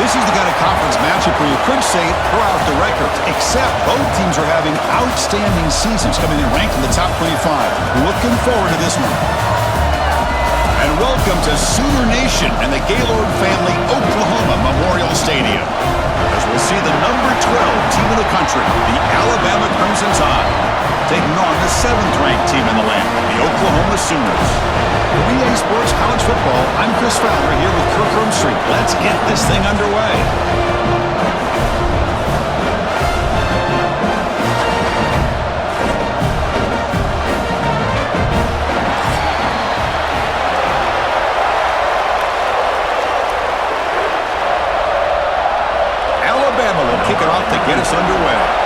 This is the kind of conference matchup where you could say it throw out the records, except both teams are having outstanding seasons, coming in ranked in the top 25. Looking forward to this one. And welcome to Sooner Nation and the Gaylord Family Oklahoma Memorial Stadium, as we'll see the number 12 team in the country, the Alabama Crimson Tide, taking on the 7th-ranked team in the land, the Oklahoma Sooners. For EA Sports College Football, I'm Chris Fowler here with Kirk Roomstreet. Let's get this thing underway. Alabama will kick it off to get us underway.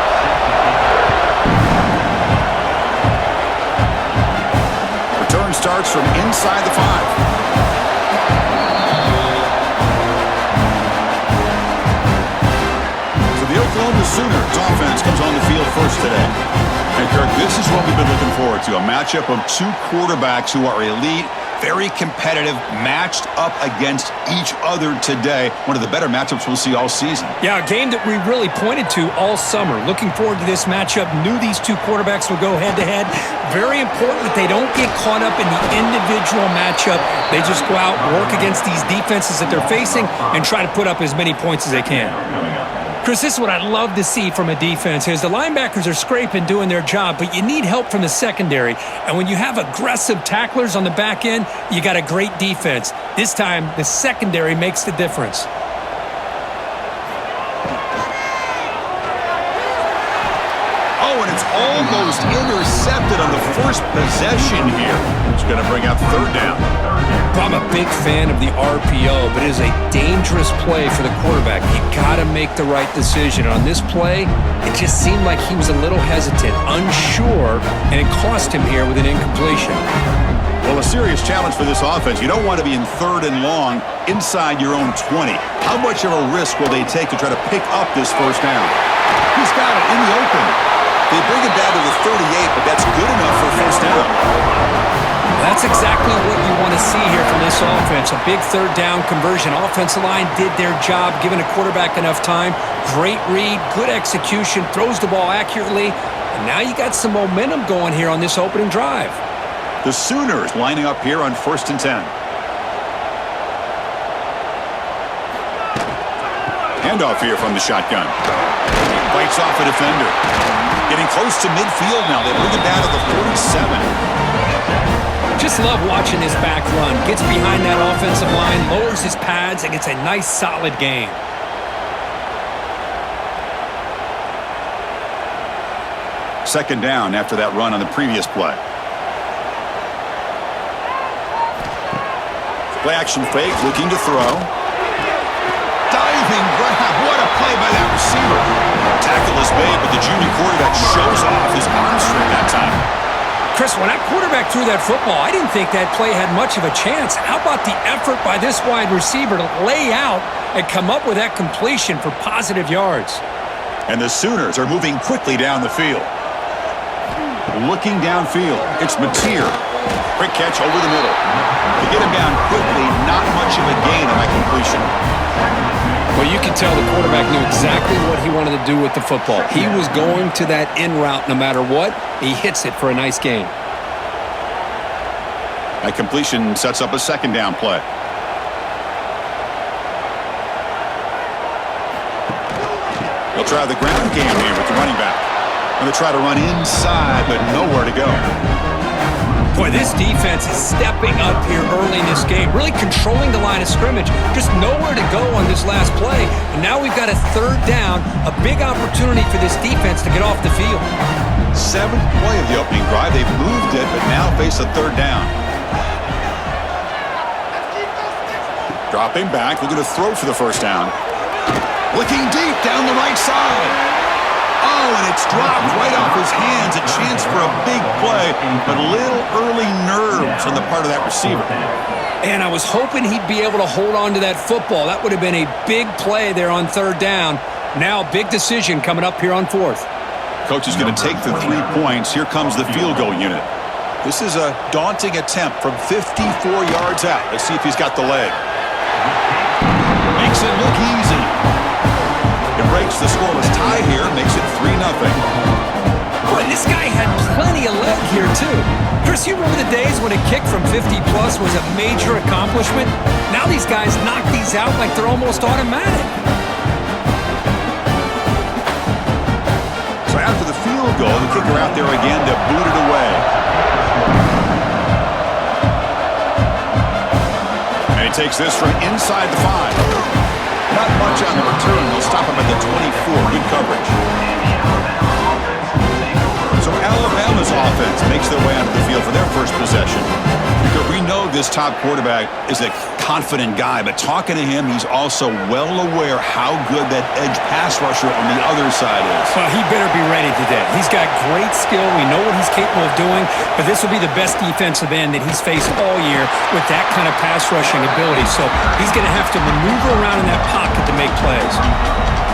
Starts from inside the 5. So the Oklahoma Sooners offense comes on the field first today. And Kirk, this is what we've been looking forward to, a matchup of two quarterbacks who are elite, very competitive, matched up against each other today. One of the better matchups we'll see all season. Yeah, a game that we really pointed to all summer. Looking forward to this matchup. Knew these two quarterbacks would go head-to-head. Very important that they don't get caught up in the individual matchup. They just go out, work against these defenses that they're facing, and try to put up as many points as they can. Chris, this is what I love to see from a defense is the linebackers are scraping, doing their job, but you need help from the secondary. And when you have aggressive tacklers on the back end, you got a great defense. This time, the secondary makes the difference. Oh, and it's almost intercepted on the first possession here. It's going to bring up 3rd down. I'm a big fan of the RPO, but it is a dangerous play for the quarterback. You got to make the right decision. On this play, it just seemed like he was a little hesitant, unsure, and it cost him here with an incompletion. Well, a serious challenge for this offense. You don't want to be in 3rd and long inside your own 20. How much of a risk will they take to try to pick up this first down? He's got it in the open. They bring it down to the 38, but that's good enough for first down. That's exactly what you want to see here from this offense. A big 3rd down conversion. Offensive line did their job, giving a quarterback enough time. Great read, good execution, throws the ball accurately. And now you got some momentum going here on this opening drive. The Sooners lining up here on 1st and 10. Handoff here from the shotgun. Bites off a defender. Getting close to midfield now. They bring it down to the 47. Just love watching this back run. Gets behind that offensive line, lowers his pads, and gets a nice, solid gain. Second down after that run on the previous play. Play action fake, looking to throw. Diving grab. What a play by that receiver. Tackle is made, but the junior quarterback shows off his arm strength that time. Chris, when that quarterback threw that football, I didn't think that play had much of a chance. How about the effort by this wide receiver to lay out and come up with that completion for positive yards? And the Sooners are moving quickly down the field. Looking downfield, it's Mateer. Quick catch over the middle. To get him down quickly, not much of a gain on that completion. Well, you can tell the quarterback knew exactly what he wanted to do with the football. He was going to that in route no matter what. He hits it for a nice gain. That completion sets up a 2nd down play. They'll try the ground game here with the running back. And they try to run inside, but nowhere to go. Boy, this defense is stepping up here early in this game, really controlling the line of scrimmage. Just nowhere to go on this last play. And now we've got a 3rd down, a big opportunity for this defense to get off the field. 7th play of the opening drive. They've moved it, but now face a 3rd down. Dropping back, looking to throw for the first down. Looking deep down the right side. Oh, and it's dropped right off his hands. A chance for a big play, but a little early nerves on the part of that receiver. And I was hoping he'd be able to hold on to that football. That would have been a big play there on 3rd down. Now a big decision coming up here on 4th. Coach is going to take the 3 points. Here comes the field goal unit. This is a daunting attempt from 54 yards out. Let's see if he's got the leg. Makes it look easy. too. Chris, you remember the days when a kick from 50-plus was a major accomplishment? Now these guys knock these out like they're almost automatic. So after the field goal, the kicker out there again to boot it away. And he takes this from inside the 5. Not much on the return. They'll stop him at the 24. Good coverage. So Alabama's offense makes their way onto the field for their first possession. Because we know this top quarterback is a confident guy, but talking to him, he's also well aware how good that edge pass rusher on the other side is. Well, he better be ready today. He's got great skill. We know what he's capable of doing, but this will be the best defensive end that he's faced all year with that kind of pass rushing ability. So he's going to have to maneuver around in that pocket to make plays.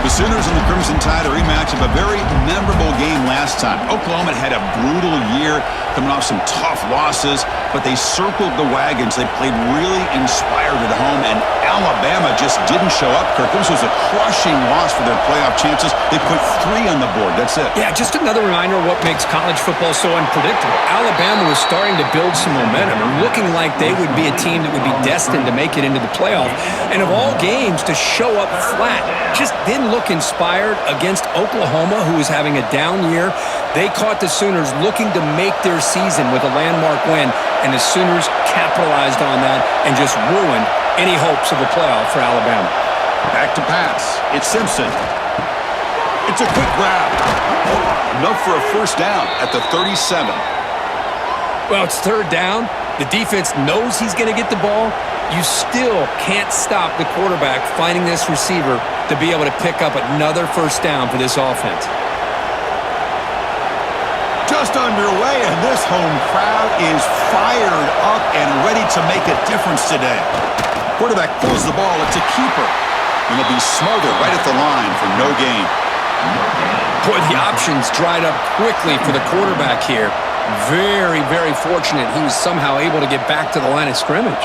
The Sooners and the Crimson Tide, a rematch of a very memorable game last time. Oklahoma had a brutal year, coming off some tough losses, but they circled the wagons. They played really inspired at home, and Alabama just didn't show up, Kirk. This was a crushing loss for their playoff chances. They put 3 on the board. That's it. Yeah, just another reminder of what makes college football so unpredictable. Alabama was starting to build some momentum and looking like they would be a team that would be destined to make it into the playoff. And of all games, to show up flat just didn't look inspired against Oklahoma, who was having a down year. They caught the Sooners looking to make their season with a landmark win, and the Sooners capitalized on that and just ruined any hopes of a playoff for Alabama. Back to pass. It's Simpson. It's a quick grab. Enough for a first down at the 37. Well, it's third down. The defense knows he's going to get the ball. You still can't stop the quarterback finding this receiver to be able to pick up another first down for this offense. Just underway, and this home crowd is fired up and ready to make a difference today. Quarterback pulls the ball. It's a keeper. And he'll be smothered right at the line for no gain. Boy, the options dried up quickly for the quarterback here. Very, very fortunate he was somehow able to get back to the line of scrimmage.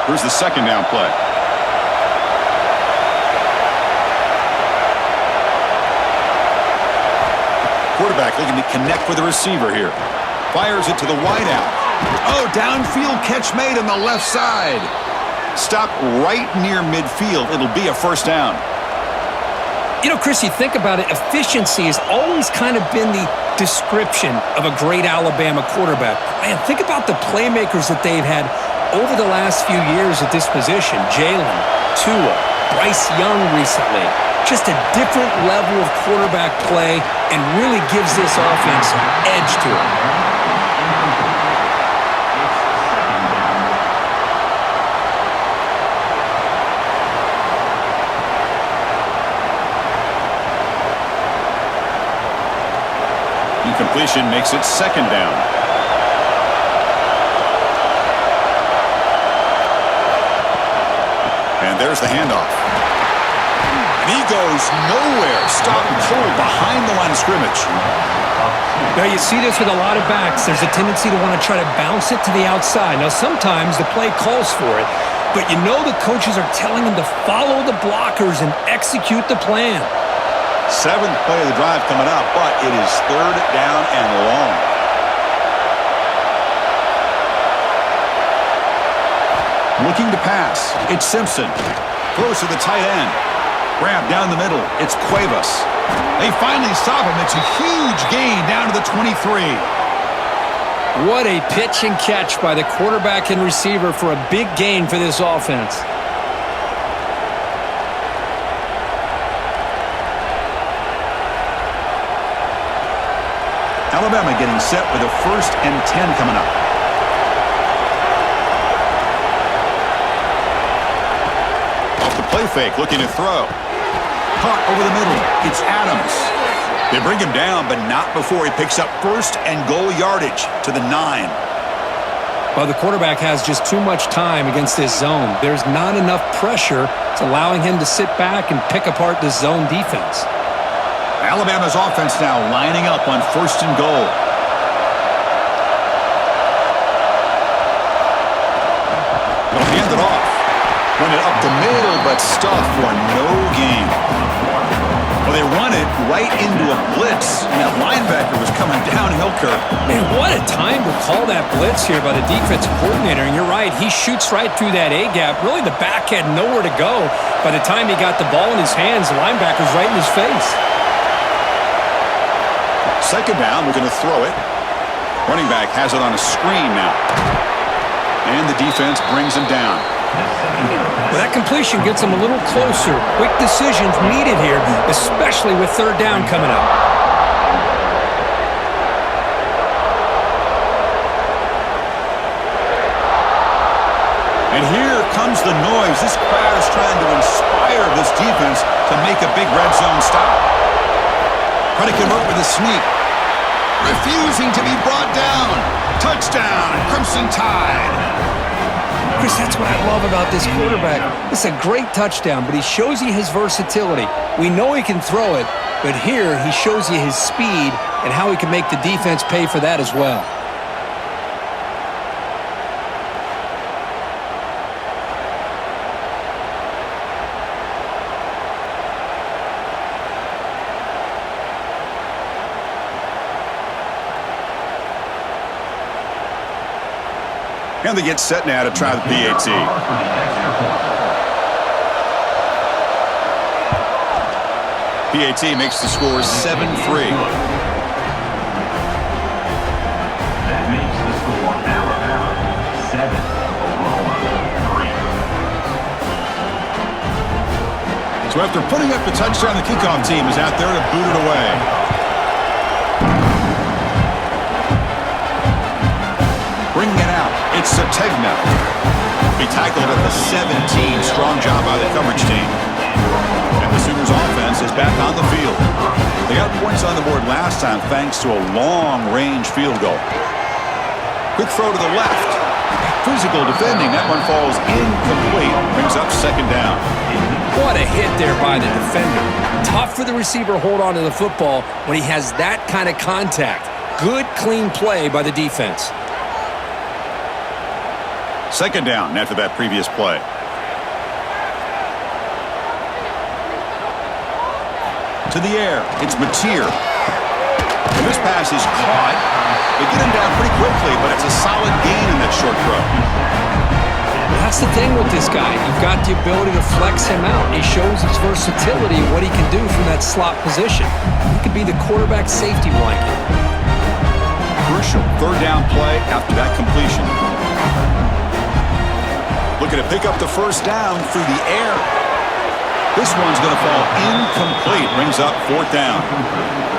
Here's the second down play. Quarterback looking to connect with the receiver here. Fires it to the wideout. Oh, downfield catch made on the left side. Stop right near midfield. It'll be a first down. You know, Chris, you think about it, efficiency has always kind of been the description of a great Alabama quarterback. Man, think about the playmakers that they've had over the last few years at this position. Jalen, Tua, Bryce Young recently. Just a different level of quarterback play and really gives this offense an edge to it. Incompletion makes it second down. And there's the handoff. And he goes nowhere. Stop and cold behind the line of scrimmage. Now, you see this with a lot of backs. There's a tendency to want to try to bounce it to the outside. Now, sometimes the play calls for it, but you know the coaches are telling them to follow the blockers and execute the plan. 7th play of the drive coming up, but it is third down and long. Looking to pass. It's Simpson. Throws to the tight end. Grab down the middle. It's Cuevas. They finally stop him. It's a huge gain down to the 23. What a pitch and catch by the quarterback and receiver for a big gain for this offense. Alabama getting set with a 1st and 10 coming up. Off the play fake, looking to throw. Caught over the middle. It's Adams. They bring him down, but not before he picks up 1st and goal yardage to the 9. Well, the quarterback has just too much time against this zone. There's not enough pressure. It's allowing him to sit back and pick apart this zone defense. Alabama's offense now lining up on 1st and goal. They'll hand it off. Run it up the middle, but stuffed for no gain. Well, they run it right into a blitz, and that linebacker was coming downhill, Kirk. Man, what a time to call that blitz here by the defensive coordinator. And you're right, he shoots right through that A-gap. Really, the back had nowhere to go. By the time he got the ball in his hands, the linebacker's right in his face. Second down, we're going to throw it. Running back has it on a screen now. And the defense brings him down. Well, that completion gets him a little closer. Quick decisions needed here, especially with third down coming up. And here comes the noise. This crowd is trying to inspire this defense to make a big red zone stop. Trying to convert with a sneak. Refusing to be brought down. Touchdown, Crimson Tide. Chris, that's what I love about this quarterback. It's a great touchdown, but he shows you his versatility. We know he can throw it, but here he shows you his speed and how he can make the defense pay for that as well. And they get set now to try the PAT. PAT makes the score 7-3. That makes the score Alabama 7, Oklahoma 3. So after putting up the touchdown, the kickoff team is out there to boot it away. Bringing it out, it's Sategna. He tackled at the 17. Strong job by the coverage team. And the Sooners offense is back on the field. They got points on the board last time thanks to a long-range field goal. Quick throw to the left. Physical defending. That one falls incomplete. Brings up second down. What a hit there by the defender. Tough for the receiver to hold on to the football when he has that kind of contact. Good, clean play by the defense. Second down after that previous play. To the air, it's Mateer. And this pass is caught. They get him down pretty quickly, but it's a solid gain in that short throw. That's the thing with this guy. You've got the ability to flex him out. He shows his versatility and what he can do from that slot position. He could be the quarterback safety blanket. Crucial third down play after that completion. Looking to pick up the first down through the air. This one's going to fall incomplete. Brings up fourth down.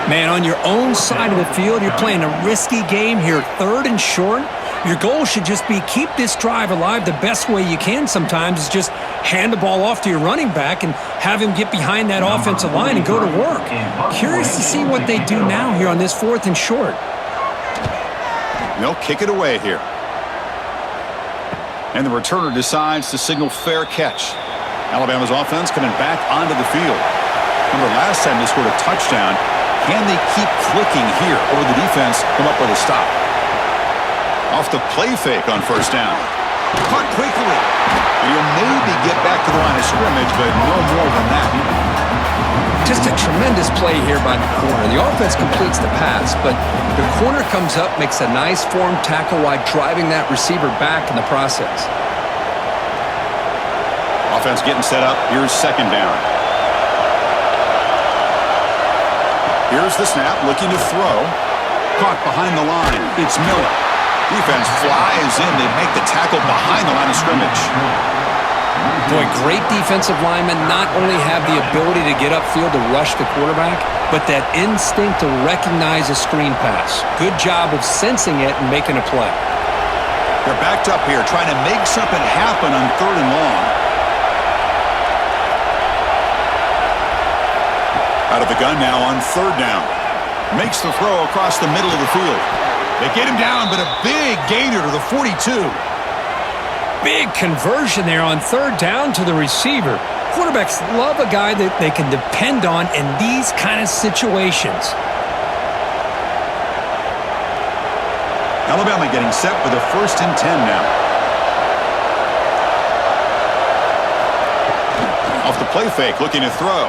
Man, on your own side of the field, you're playing a risky game here. Third and short. Your goal should just be keep this drive alive the best way you can sometimes is just hand the ball off to your running back and have him get behind that offensive line and go to work. Curious to see what they do now here on this fourth and short. They'll kick it away here. And the returner decides to signal fair catch. Alabama's offense coming back onto the field. Remember last time they scored a touchdown. Can they keep clicking here, or will the defense come up with a stop? Off the play fake on first down. Caught quickly. And he'll maybe get back to the line of scrimmage, but no more than that. Just a tremendous play here by the corner. The offense completes the pass, but the corner comes up, makes a nice form tackle while driving that receiver back in the process. Offense getting set up. Here's second down. Here's the snap, looking to throw. Caught behind the line. It's Miller. Defense flies in. They make the tackle behind the line of scrimmage. Boy, great defensive linemen not only have the ability to get upfield to rush the quarterback, but that instinct to recognize a screen pass. Good job of sensing it and making a play. They're backed up here, trying to make something happen on third and long. Out of the gun now on third down. Makes the throw across the middle of the field. They get him down, but a big gainer to the 42. Big conversion there on third down to the receiver. Quarterbacks love a guy that they can depend on in these kind of situations. Alabama getting set for the 1st and 10 now. Off the play fake, looking to throw.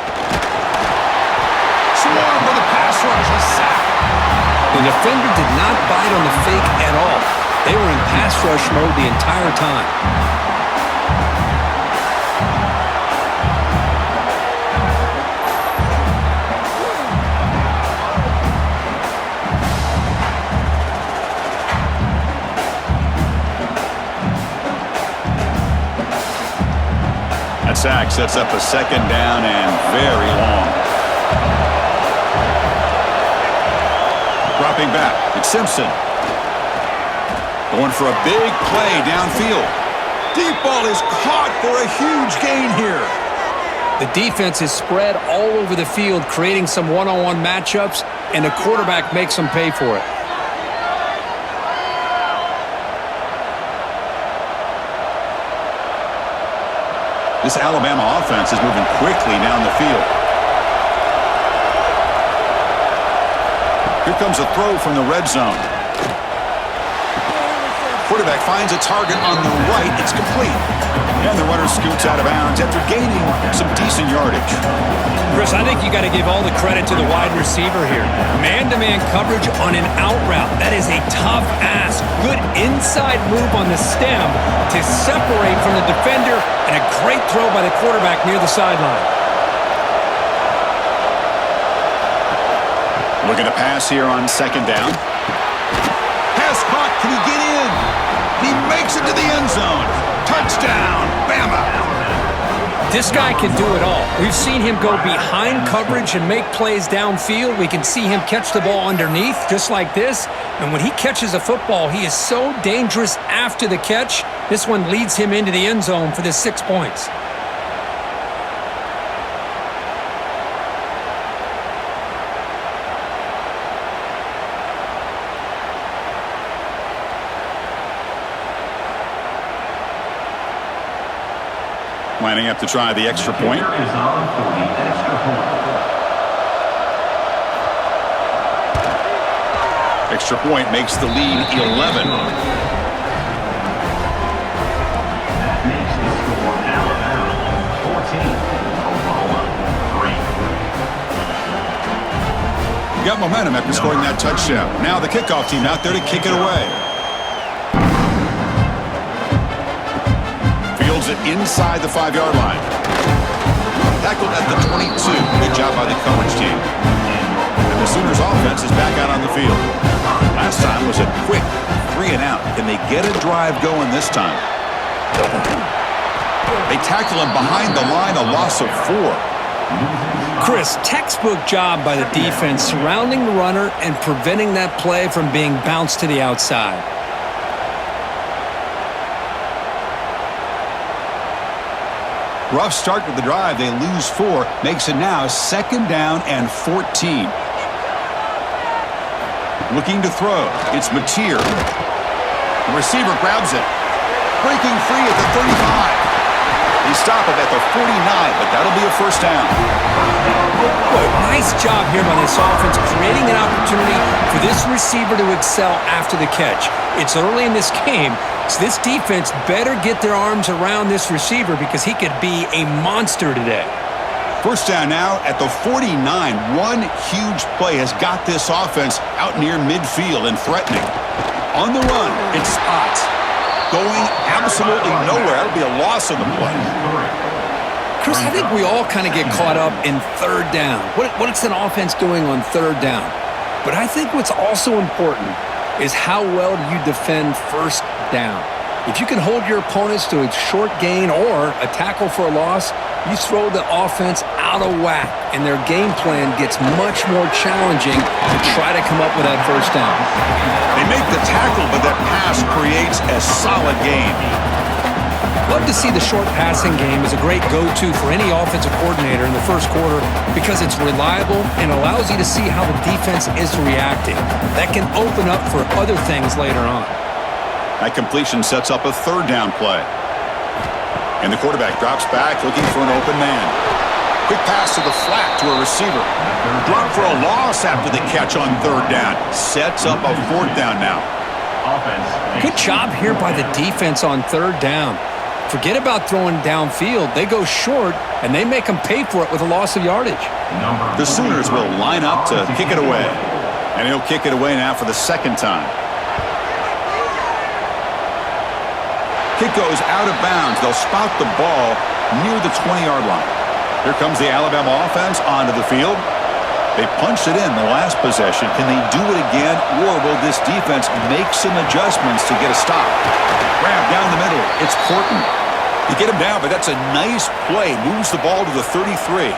swarmed with a pass rush. A sack. The defender did not bite on the fake at all. They were in pass rush mode the entire time. That sack sets up a second down and very long. Dropping back, it's Simpson. Going for a big play downfield. Deep ball is caught for a huge gain here. The defense is spread all over the field, creating some one-on-one matchups, and the quarterback makes them pay for it. This Alabama offense is moving quickly down the field. Here comes a throw from the red zone. Quarterback finds a target on the right. It's complete. And the runner scoots out of bounds after gaining some decent yardage. Chris, I think you got to give all the credit to the wide receiver here. Man-to-man coverage on an out route. That is a tough ask. Good inside move on the stem to separate from the defender, and a great throw by the quarterback near the sideline. Looking to pass here on second down. Pass caught. Can he get in? He makes it to the end zone. Touchdown, Bama. This guy can do it all. We've seen him go behind coverage and make plays downfield. We can see him catch the ball underneath, just like this. And when he catches a football, he is so dangerous after the catch. This one leads him into the end zone for the 6 points. Lining up to try the extra point. Is on for the extra point. Extra point makes the lead 11. That makes the score Alabama 14, Oklahoma 3. Got momentum after scoring that touchdown. Now the kickoff team out there to kick it away. Fields it inside the 5-yard line. Tackled at the 22. Good job by the coverage team. And the Sooners offense is back out on the field. Last time was a quick 3 and out. Can they get a drive going this time? They tackle him behind the line, a loss of 4. Chris, textbook job by the defense surrounding the runner and preventing that play from being bounced to the outside. Rough start to the drive. They lose 4. Makes it now second down and 14. Looking to throw. It's Mateer. The receiver grabs it. Breaking free at the 35. They stop it at the 49, but that'll be a first down. Boy, nice job here by this offense, creating an opportunity for this receiver to excel after the catch. It's early in this game, so this defense better get their arms around this receiver because he could be a monster today. First down now at the 49. One huge play has got this offense out near midfield and threatening. On the run, it's Spots. Going absolutely nowhere. That'll be a loss of the play. Chris, I think we all kind of get caught up in third down. What's an offense doing on third down? But I think what's also important is how well you defend first down. If you can hold your opponents to a short gain or a tackle for a loss, you throw the offense out of whack, and their game plan gets much more challenging to try to come up with that first down. They make the tackle, but that pass creates a solid gain. Love to see the short passing game as a great go-to for any offensive coordinator in the first quarter because it's reliable and allows you to see how the defense is reacting. That can open up for other things later on. That completion sets up a third down play. And the quarterback drops back looking for an open man. Quick pass to the flat to a receiver. Drop for a loss after the catch on third down. Sets up a fourth down now. Good job here by the defense on third down. Forget about throwing downfield. They go short, and they make them pay for it with a loss of yardage. The Sooners will line up to kick it away. And he'll kick it away now for the second time. Kick goes out of bounds. They'll spot the ball near the 20-yard line. Here comes the Alabama offense onto the field. They punched it in the last possession. Can they do it again, or will this defense make some adjustments to get a stop? Grab down the middle. It's Horton. You get him down, but that's a nice play. Moves the ball to the 33.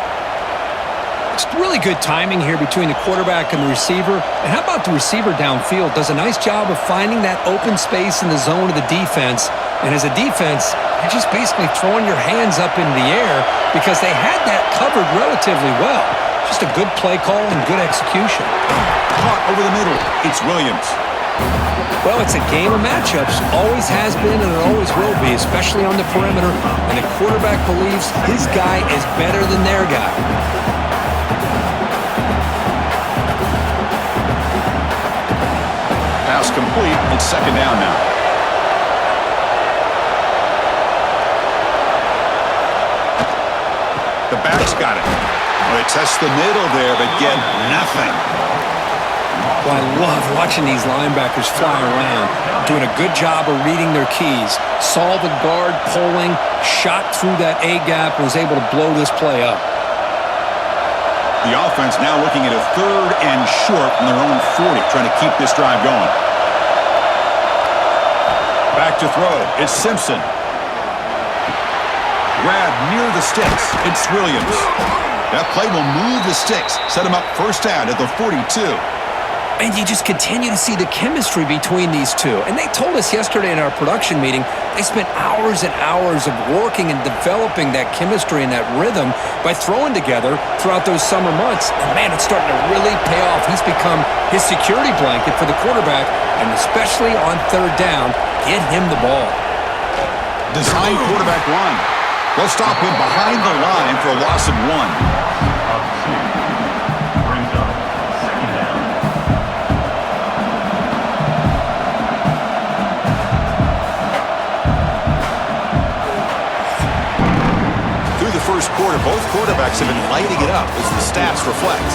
It's really good timing here between the quarterback and the receiver. And how about the receiver downfield? Does a nice job of finding that open space in the zone of the defense. And as a defense, you're just basically throwing your hands up into the air because they had that covered relatively well. Just a good play call and good execution. Caught over the middle. It's Williams. Well, it's a game of matchups. Always has been and it always will be, especially on the perimeter. And the quarterback believes his guy is better than their guy. Pass complete. It's second down now. The back's got it. Well, they test the middle there, but get nothing. Well, I love watching these linebackers fly around, doing a good job of reading their keys. Saw the guard pulling, shot through that A-gap, and was able to blow this play up. The offense now looking at a third and short from their own 40, trying to keep this drive going. Back to throw. It's Simpson. Grab near the sticks. It's Williams. That play will move the sticks, set him up first down at the 42. And you just continue to see the chemistry between these two. And they told us yesterday in our production meeting, they spent hours and hours of working and developing that chemistry and that rhythm by throwing together throughout those summer months. And man, it's starting to really pay off. He's become his security blanket for the quarterback, and especially on third down, get him the ball. Design quarterback run. They'll stop him behind the line for a loss of 1. Brings up second down. Through the first quarter, both quarterbacks have been lighting it up as the stats reflect.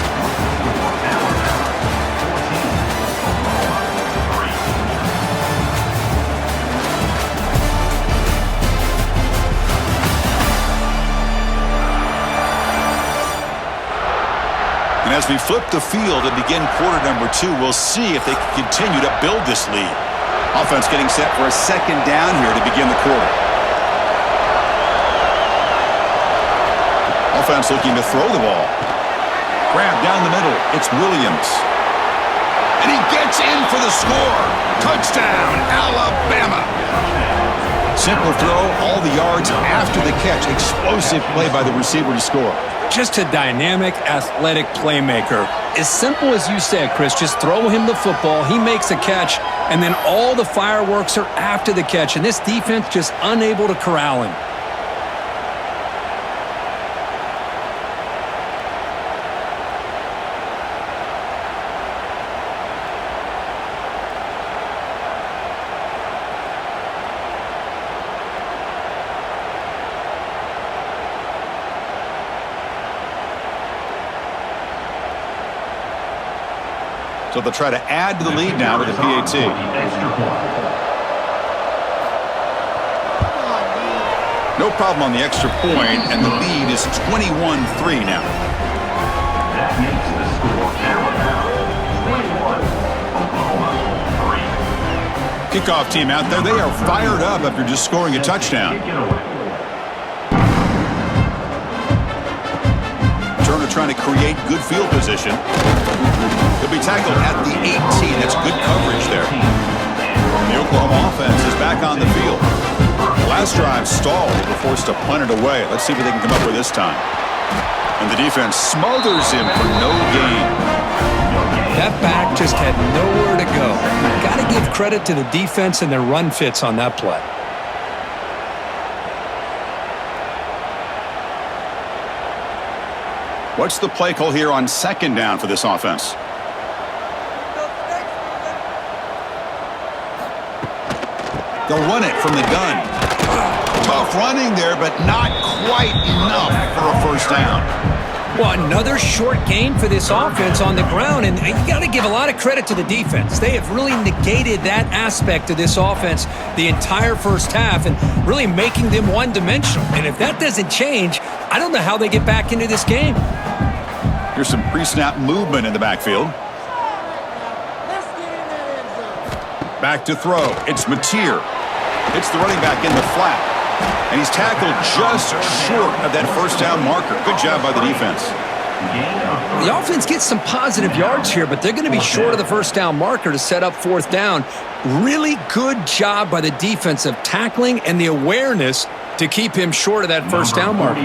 And as we flip the field and begin quarter number 2, we'll see if they can continue to build this lead. Offense getting set for a second down here to begin the quarter. Offense looking to throw the ball. Grab down the middle. It's Williams. And he gets in for the score. Touchdown, Alabama. Simple throw, all the yards after the catch. Explosive play by the receiver to score. Just a dynamic, athletic playmaker. As simple as you said, Chris, just throw him the football, he makes a catch, and then all the fireworks are after the catch, and this defense just unable to corral him. So they'll try to add to the lead now with the PAT. No problem on the extra point, and the lead is 21-3 now. That makes the score Alabama 21, Oklahoma 3. Kickoff team out there, they are fired up after just scoring a touchdown. Turner trying to create good field position. He'll be tackled at the 18. That's good coverage there. The Oklahoma offense is back on the field. The last drive stalled. They were forced to punt it away. Let's see what they can come up with this time. And the defense smothers him for no gain. That back just had nowhere to go. Got to give credit to the defense and their run fits on that play. What's the play call here on second down for this offense? They'll run it from the gun. Tough running there, but not quite enough for a first down. Well, another short gain for this offense on the ground, and you got to give a lot of credit to the defense. They have really negated that aspect of this offense the entire first half and really making them one-dimensional. And if that doesn't change, I don't know how they get back into this game. Here's some pre-snap movement in the backfield. Back to throw. It's Mateer. Hits the running back in the flat. And he's tackled just short of that first down marker. Good job by the defense. The offense gets some positive yards here, but they're going to be short of the first down marker to set up fourth down. Really good job by the defensive tackling and the awareness to keep him short of that first down marker.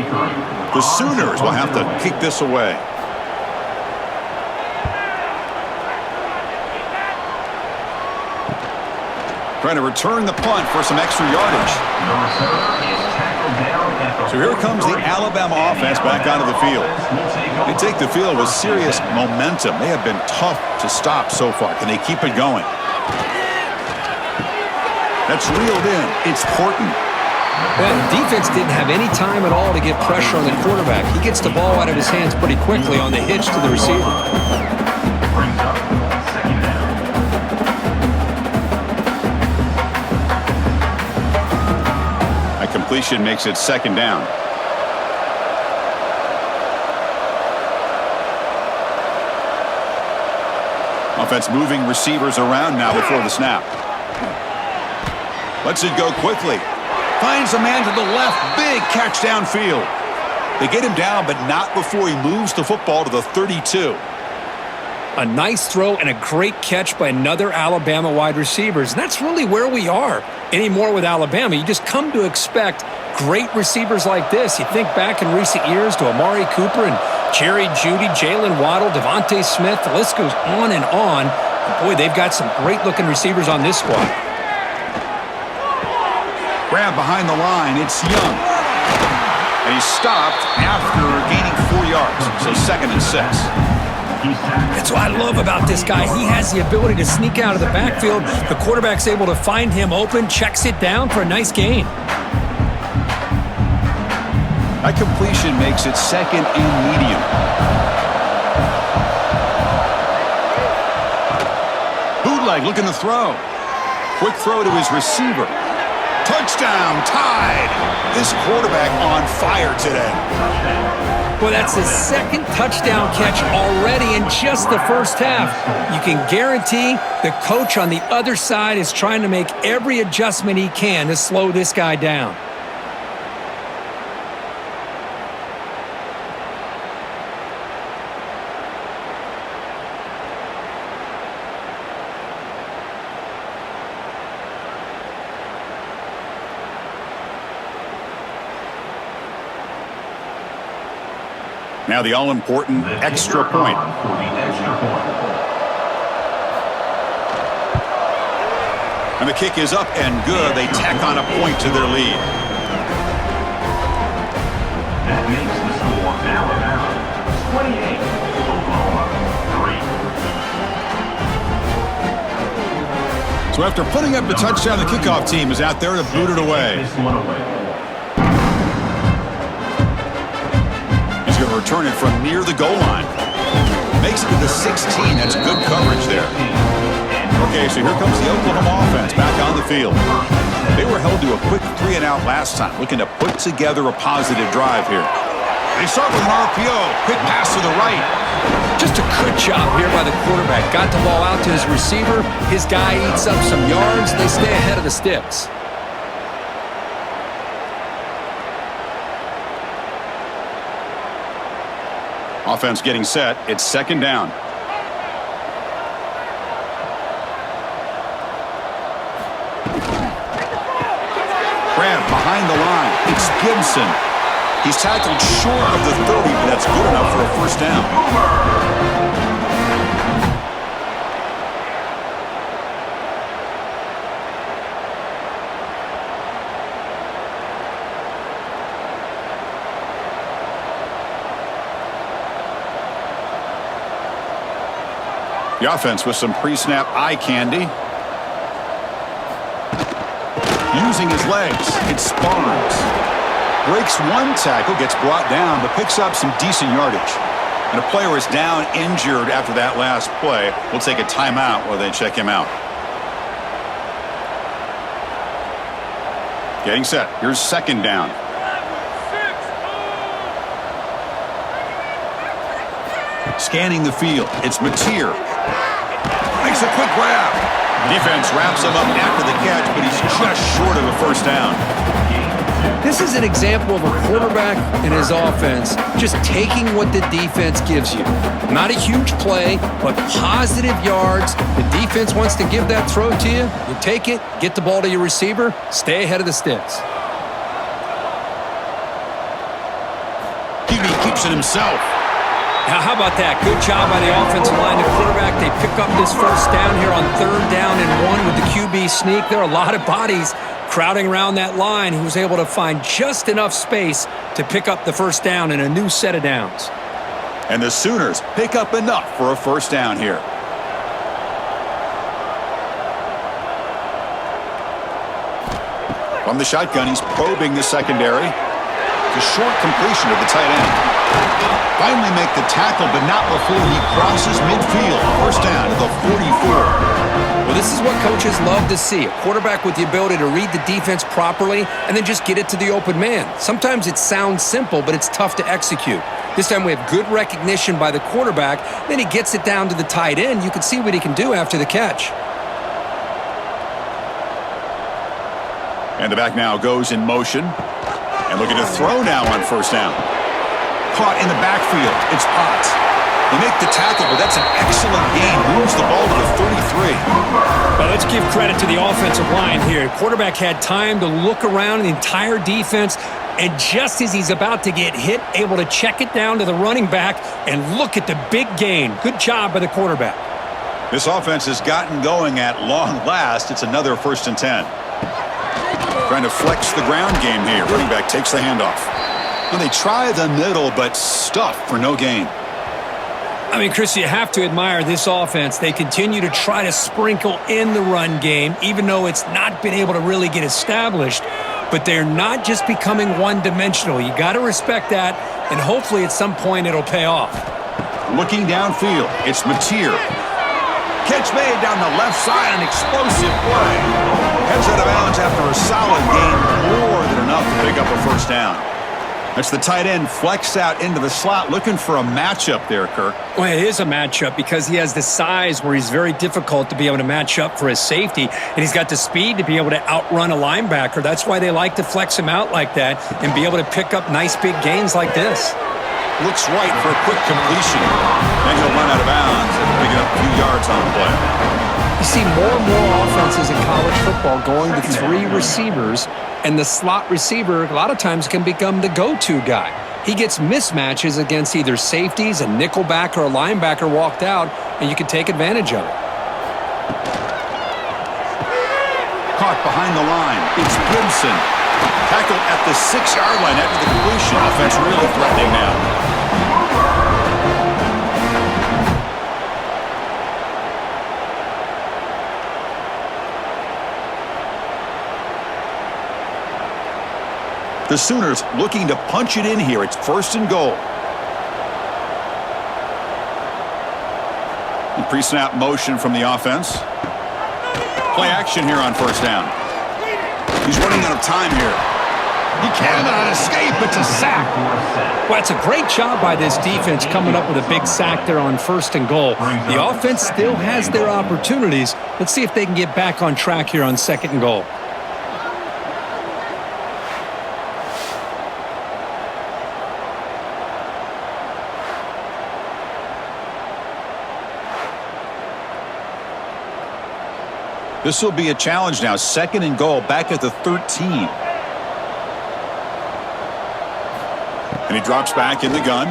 The Sooners will have to kick this away. Trying to return the punt for some extra yardage. So here comes the Alabama offense back onto the field. They take the field with serious momentum. They have been tough to stop so far. Can they keep it going? That's reeled in. It's Horton. Well, the defense didn't have any time at all to get pressure on the quarterback. He gets the ball out of his hands pretty quickly on the hitch to the receiver. Completion makes it second down. Offense moving receivers around now before the snap. Lets it go quickly. Finds a man to the left. Big catch downfield. They get him down, but not before he moves the football to the 32. A nice throw and a great catch by another Alabama wide receivers. And that's really where we are anymore with Alabama. You just come to expect great receivers like this. You think back in recent years to Amari Cooper and Jerry Jeudy, Jalen Waddle, Devontae Smith. The list goes on and on. And boy, they've got some great-looking receivers on this squad. Grab behind the line. It's Young. And he's stopped after gaining 4 yards. So 2nd and 6. That's what I love about this guy. He has the ability to sneak out of the backfield. The quarterback's able to find him open, checks it down for a nice gain. That completion makes it 2nd and medium. Bootleg looking to throw. Quick throw to his receiver. Touchdown, tied. This quarterback on fire today. Well, that's his 2nd touchdown catch already in just the first half. You can guarantee the coach on the other side is trying to make every adjustment he can to slow this guy down. Now the all-important extra point. And the kick is up and good. They tack on a point to their lead. That makes the score Alabama 28, Oklahoma 3. So after putting up the touchdown, the kickoff team is out there to boot it away. Going to return it from near the goal line. Makes it to the 16. That's good coverage there. Okay, so here comes the Oklahoma offense back on the field. They were held to a quick 3-and-out last time, looking to put together a positive drive here. They start with an RPO. Quick pass to the right. Just a good job here by the quarterback. Got the ball out to his receiver. His guy eats up some yards. They stay ahead of the sticks. Offense getting set. It's 2nd down. Grab behind the line. It's Gibson. He's tackled short of the 30, but that's good enough for a first down. The offense with some pre-snap eye candy. Using his legs, it's Barnes. Breaks one tackle, gets brought down, but picks up some decent yardage. And a player is down injured after that last play. We'll take a timeout while they check him out. Getting set. Here's second down. Scanning the field. It's Mateer. Makes a quick grab. Defense wraps him up after the catch, but he's just short of a first down. This is an example of a quarterback and his offense just taking what the defense gives you. Not a huge play, but positive yards. The defense wants to give that throw to you. You take it, get the ball to your receiver, stay ahead of the sticks. QB keeps it himself. Now, how about that? Good job by the offensive line. The quarterback, they pick up this first down here on 3rd down and 1 with the QB sneak. There are a lot of bodies crowding around that line. He was able to find just enough space to pick up the first down in a new set of downs. And the Sooners pick up enough for a first down here. From the shotgun, he's probing the secondary. It's a short completion of the tight end. Finally make the tackle, but not before he crosses midfield. First down to the 44. Well, this is what coaches love to see. A quarterback with the ability to read the defense properly and then just get it to the open man. Sometimes it sounds simple, but it's tough to execute. This time we have good recognition by the quarterback. Then he gets it down to the tight end. You can see what he can do after the catch. And the back now goes in motion. And looking to throw now on first down. Caught in the backfield. It's Potts. They make the tackle, but that's an excellent game. Moves the ball to the 33. Well, let's give credit to the offensive line here. Quarterback had time to look around the entire defense, and just as he's about to get hit, able to check it down to the running back, and look at the big gain. Good job by the quarterback. This offense has gotten going at long last. It's another 1st and 10. Trying to flex the ground game here. Running back takes the handoff. Well, they try the middle, but stuff for no gain. I mean, Chris, you have to admire this offense. They continue to try to sprinkle in the run game, even though it's not been able to really get established. But they're not just becoming one-dimensional. You got to respect that, and hopefully at some point it'll pay off. Looking downfield, it's Mateer. Catch made down the left side, an explosive play. Heads out of bounds after a solid gain, more than enough to pick up a first down. That's the tight end flexed out into the slot, looking for a matchup there, Kirk. Well, it is a matchup because he has the size where he's very difficult to be able to match up for his safety, and he's got the speed to be able to outrun a linebacker. That's why they like to flex him out like that and be able to pick up nice big gains like this. Looks right for a quick completion. Then he'll run out of bounds and pick up a few yards on the play. You see more and more offenses in college football going to 3 receivers, and the slot receiver a lot of times can become the go-to guy. He gets mismatches against either safeties, a nickelback, or a linebacker walked out, and you can take advantage of it. Caught behind the line. It's Gibson. Tackled at the 6-yard line after the completion. Offense really threatening now. The Sooners looking to punch it in here. It's 1st and goal. Pre-snap motion from the offense. Play action here on first down. He's running out of time here. He cannot escape. It's a sack. Well, it's a great job by this defense coming up with a big sack there on 1st and goal. The offense still has their opportunities. Let's see if they can get back on track here on 2nd and goal. This will be a challenge now. 2nd and goal, back at the 13. And he drops back in the gun.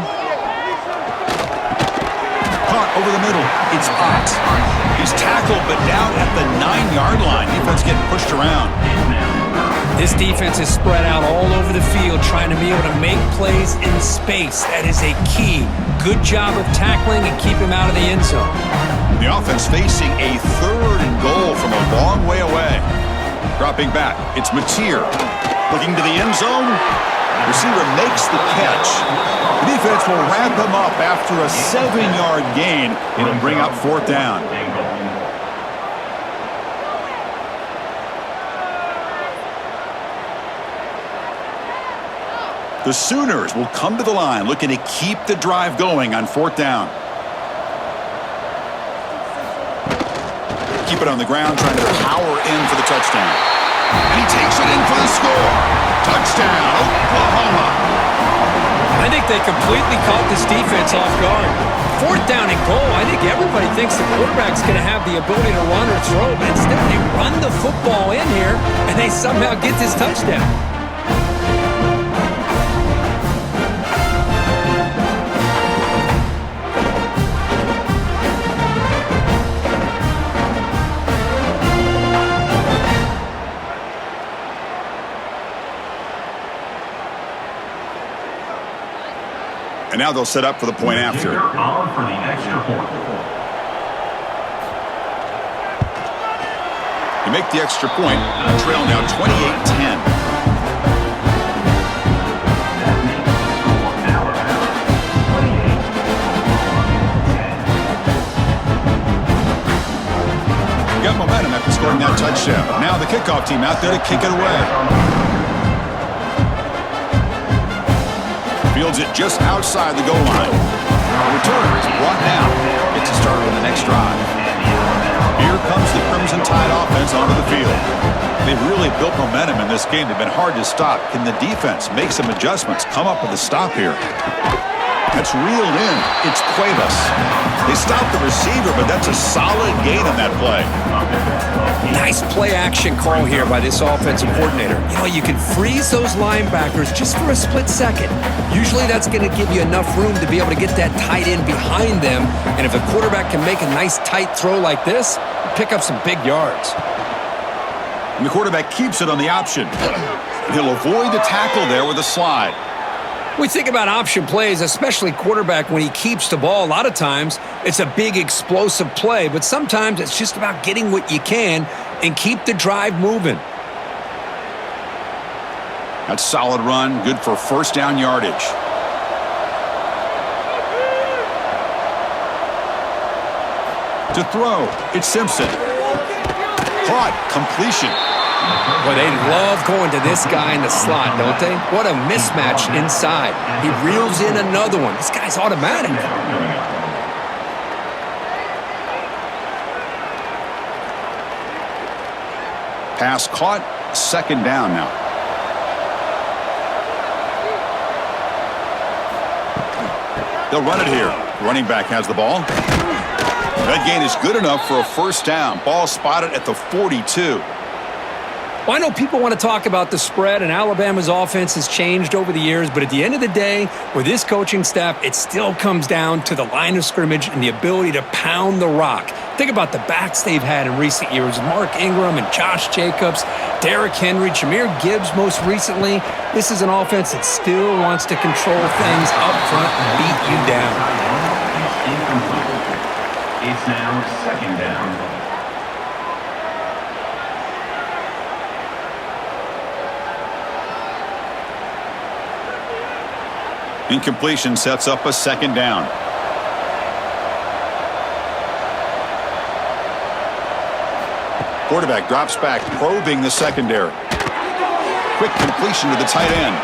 Caught over the middle. It's Ott. He's tackled, but down at the 9-yard line. Defense getting pushed around. This defense is spread out all over the field trying to be able to make plays in space. That is a key. Good job of tackling and keep him out of the end zone. The offense facing a 3rd and goal from a long way away. Dropping back, it's Mateer. Looking to the end zone. Receiver makes the catch. The defense will wrap him up after a 7-yard gain. It'll bring up 4th down. The Sooners will come to the line looking to keep the drive going on 4th down. Keep it on the ground, trying to power in for the touchdown. And he takes it in for the score. Touchdown, Oklahoma. I think they completely caught this defense off guard. 4th down and goal. I think everybody thinks the quarterback's going to have the ability to run or throw, but instead they run the football in here, and they somehow get this touchdown. And now they'll set up for the point after. On for the extra point. You make the extra point. Trail now 28-10. Got momentum after scoring that touchdown. Now the kickoff team out there to kick it away. Fields it just outside the goal line. The returner is brought down. Gets to start on the next drive. Here comes the Crimson Tide offense onto the field. They've really built momentum in this game. They've been hard to stop. Can the defense make some adjustments, come up with a stop here? That's reeled in. It's Cuevas. They stopped the receiver, but that's a solid gain on that play. Nice play-action call here by this offensive coordinator. You know, you can freeze those linebackers just for a split second. Usually that's going to give you enough room to be able to get that tight end behind them. And if the quarterback can make a nice tight throw like this, pick up some big yards. And the quarterback keeps it on the option. He'll avoid the tackle there with a slide. We think about option plays, especially quarterback when he keeps the ball. A lot of times, it's a big explosive play, but sometimes it's just about getting what you can and keep the drive moving. That's solid run, good for 1st down yardage. To throw, it's Simpson. Caught, completion. Well, they love going to this guy in the slot, don't they? What a mismatch inside. He reels in another one. This guy's automatic. Pass caught, 2nd down now. They'll run it here. Running back has the ball. That gain is good enough for a 1st down. Ball spotted at the 42. Well, I know people want to talk about the spread, and Alabama's offense has changed over the years, but at the end of the day, with this coaching staff, it still comes down to the line of scrimmage and the ability to pound the rock. Think about the backs they've had in recent years. Mark Ingram and Josh Jacobs, Derrick Henry, Jahmyr Gibbs most recently. This is an offense that still wants to control things up front and beat you down. It's now 2nd down. Incompletion sets up a 2nd down. Quarterback drops back, probing the secondary. Quick completion to the tight end.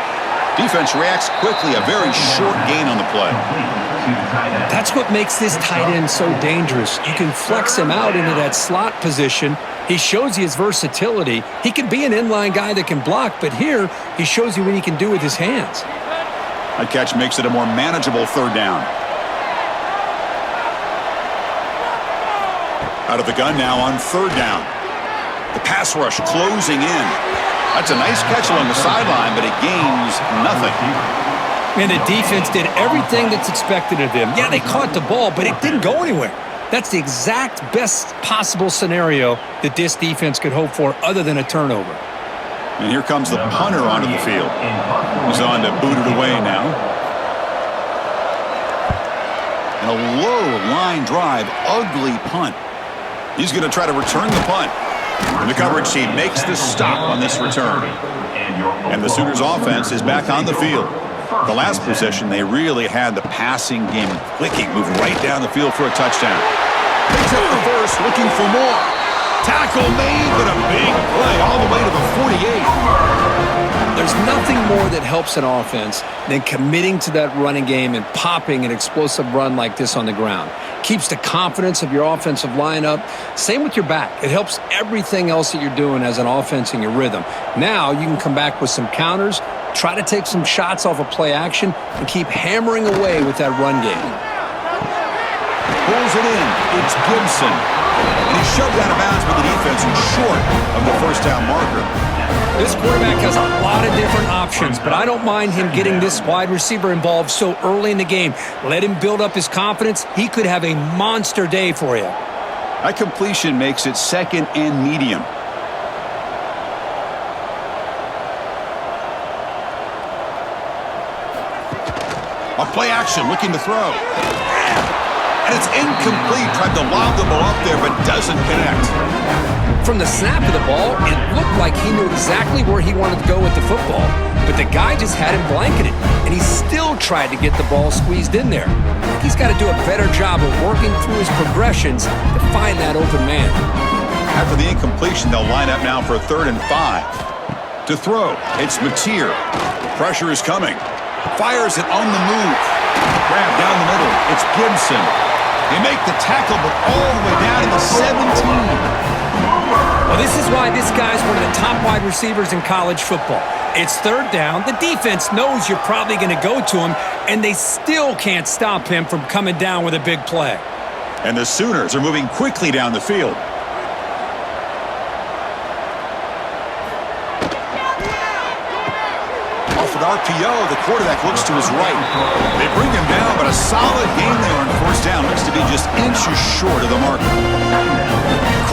Defense reacts quickly, a very short gain on the play. That's what makes this tight end so dangerous. You can flex him out into that slot position. He shows you his versatility. He can be an inline guy that can block, but here he shows you what he can do with his hands. That catch makes it a more manageable 3rd down. Out of the gun now on 3rd down. The pass rush closing in. That's a nice catch along the sideline, but it gains nothing. And the defense did everything that's expected of them. Yeah, they caught the ball, but it didn't go anywhere. That's the exact best possible scenario that this defense could hope for other than a turnover. And here comes the punter onto the field. He's on to boot it away now. And a low line drive, ugly punt. He's going to try to return the punt. And the coverage team makes the stop on this return. And the Sooners offense is back on the field. The last possession, they really had the passing game clicking, moved right down the field for a touchdown. Picks up the first, looking for more. Tackle made, but a big play all the way to the 48. There's nothing more that helps an offense than committing to that running game and popping an explosive run like this on the ground. Keeps the confidence of your offensive lineup. Same with your back. It helps everything else that you're doing as an offense in your rhythm. Now you can come back with some counters, try to take some shots off of play action, and keep hammering away with that run game. Pulls it in. It's Gibson. And he's shoved out of bounds by the defense and short of the first down marker. This quarterback has a lot of different options, but I don't mind him getting this wide receiver involved so early in the game. Let him build up his confidence. He could have a monster day for you. That completion makes it second and medium. A play action, looking to throw. And it's incomplete. Tried to lob the ball up there, but doesn't connect. From the snap of the ball, it looked like he knew exactly where he wanted to go with the football, but the guy just had him blanketed, and he still tried to get the ball squeezed in there. I think he's got to do a better job of working through his progressions to find that open man. After the incompletion, they'll line up now for a 3rd and 5. To throw, it's Mateer. Pressure is coming. Fires it on the move. Grab down the middle. It's Gibson. They make the tackle, but all the way down to the 17. Well, this is why this guy's one of the top wide receivers in college football. It's 3rd down. The defense knows you're probably going to go to him, and they still can't stop him from coming down with a big play. And the Sooners are moving quickly down the field. Off an RPO, the quarterback looks to his right. They bring him down, but a solid game there on 1st down. Looks to be just inches short of the marker.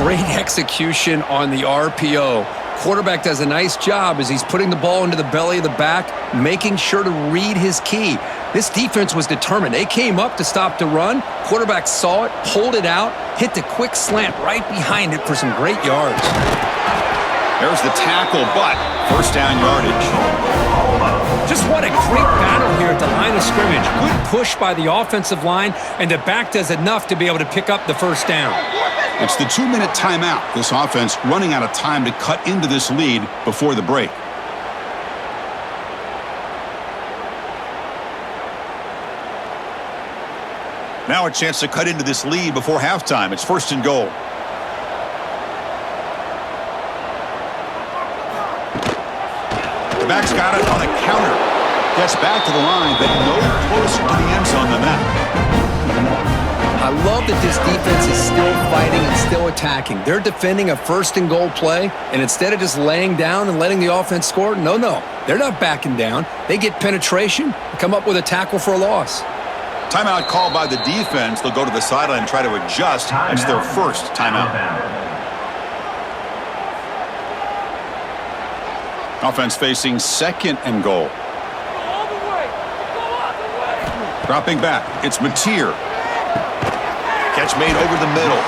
Great execution on the RPO. Quarterback does a nice job as he's putting the ball into the belly of the back, making sure to read his key. This defense was determined. They came up to stop the run. Quarterback saw it, pulled it out, hit the quick slant right behind it for some great yards. There's the tackle, but 1st down yardage. Just what a great battle here at the line of scrimmage. Good push by the offensive line, and the back does enough to be able to pick up the 1st down. It's the 2-minute timeout. This offense running out of time to cut into this lead before the break. Now a chance to cut into this lead before halftime. It's 1st and goal. The back's got it on a counter. Gets back to the line, but no closer to the end zone than that. I love that this defense is still fighting and still attacking. They're defending a 1st and goal play, and instead of just laying down and letting the offense score, no, they're not backing down. They get penetration and come up with a tackle for a loss. Timeout called by the defense. They'll go to the sideline and try to adjust. It's their 1st timeout. Offense facing 2nd and goal. Dropping back, it's Mateer. Catch made over the middle.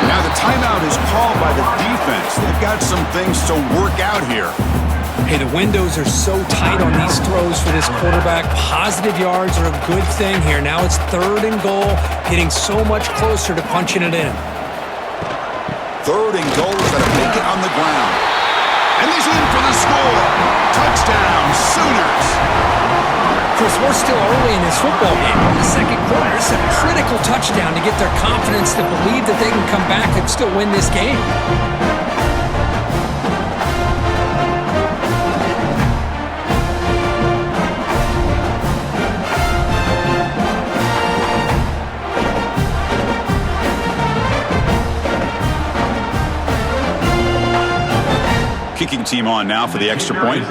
Now the timeout is called by the defense. They've got some things to work out here. Hey, the windows are so tight on these throws for this quarterback. Positive yards are a good thing here. Now it's 3rd and goal, getting so much closer to punching it in. 3rd and goal, got to make it on the ground. And he's in for the score. Touchdown, Sooners. Chris, we're still early in this football game. In the 2nd quarter, it's a critical touchdown to get their confidence to believe that they can come back and still win this game. Kicking team on now for the extra point.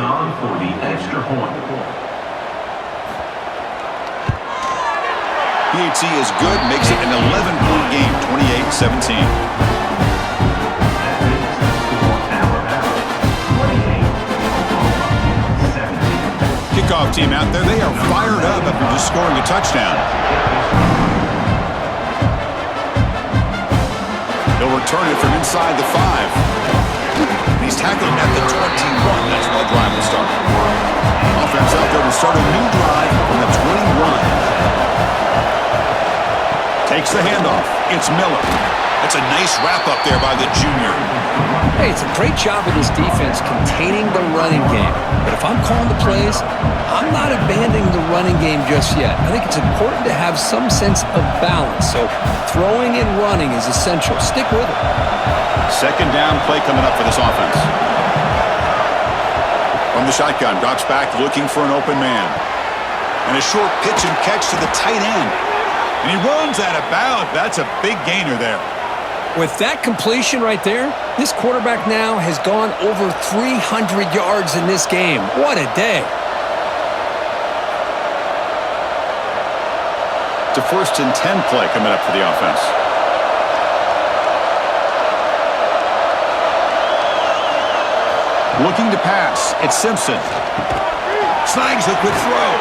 PAT is good, makes it an 11-point game, 28-17. Kickoff team out there, they are fired up after just scoring a touchdown. He'll return it from inside the 5. He's tackled at the 21. That's where the drive will start. Offense out there to start a new drive from the 21. Takes the handoff. It's Miller. That's a nice wrap-up there by the junior. Hey, it's a great job of this defense containing the running game. But if I'm calling the plays, I'm not abandoning the running game just yet. I think it's important to have some sense of balance. So throwing and running is essential. Stick with it. Second down play coming up for this offense. From the shotgun, drops back looking for an open man. And a short pitch and catch to the tight end. And he runs out of bounds. That's a big gainer there. With that completion right there, this quarterback now has gone over 300 yards in this game. What a day. It's a 1st and 10 play coming up for the offense. Looking to pass. It's Simpson. Snags a quick throw.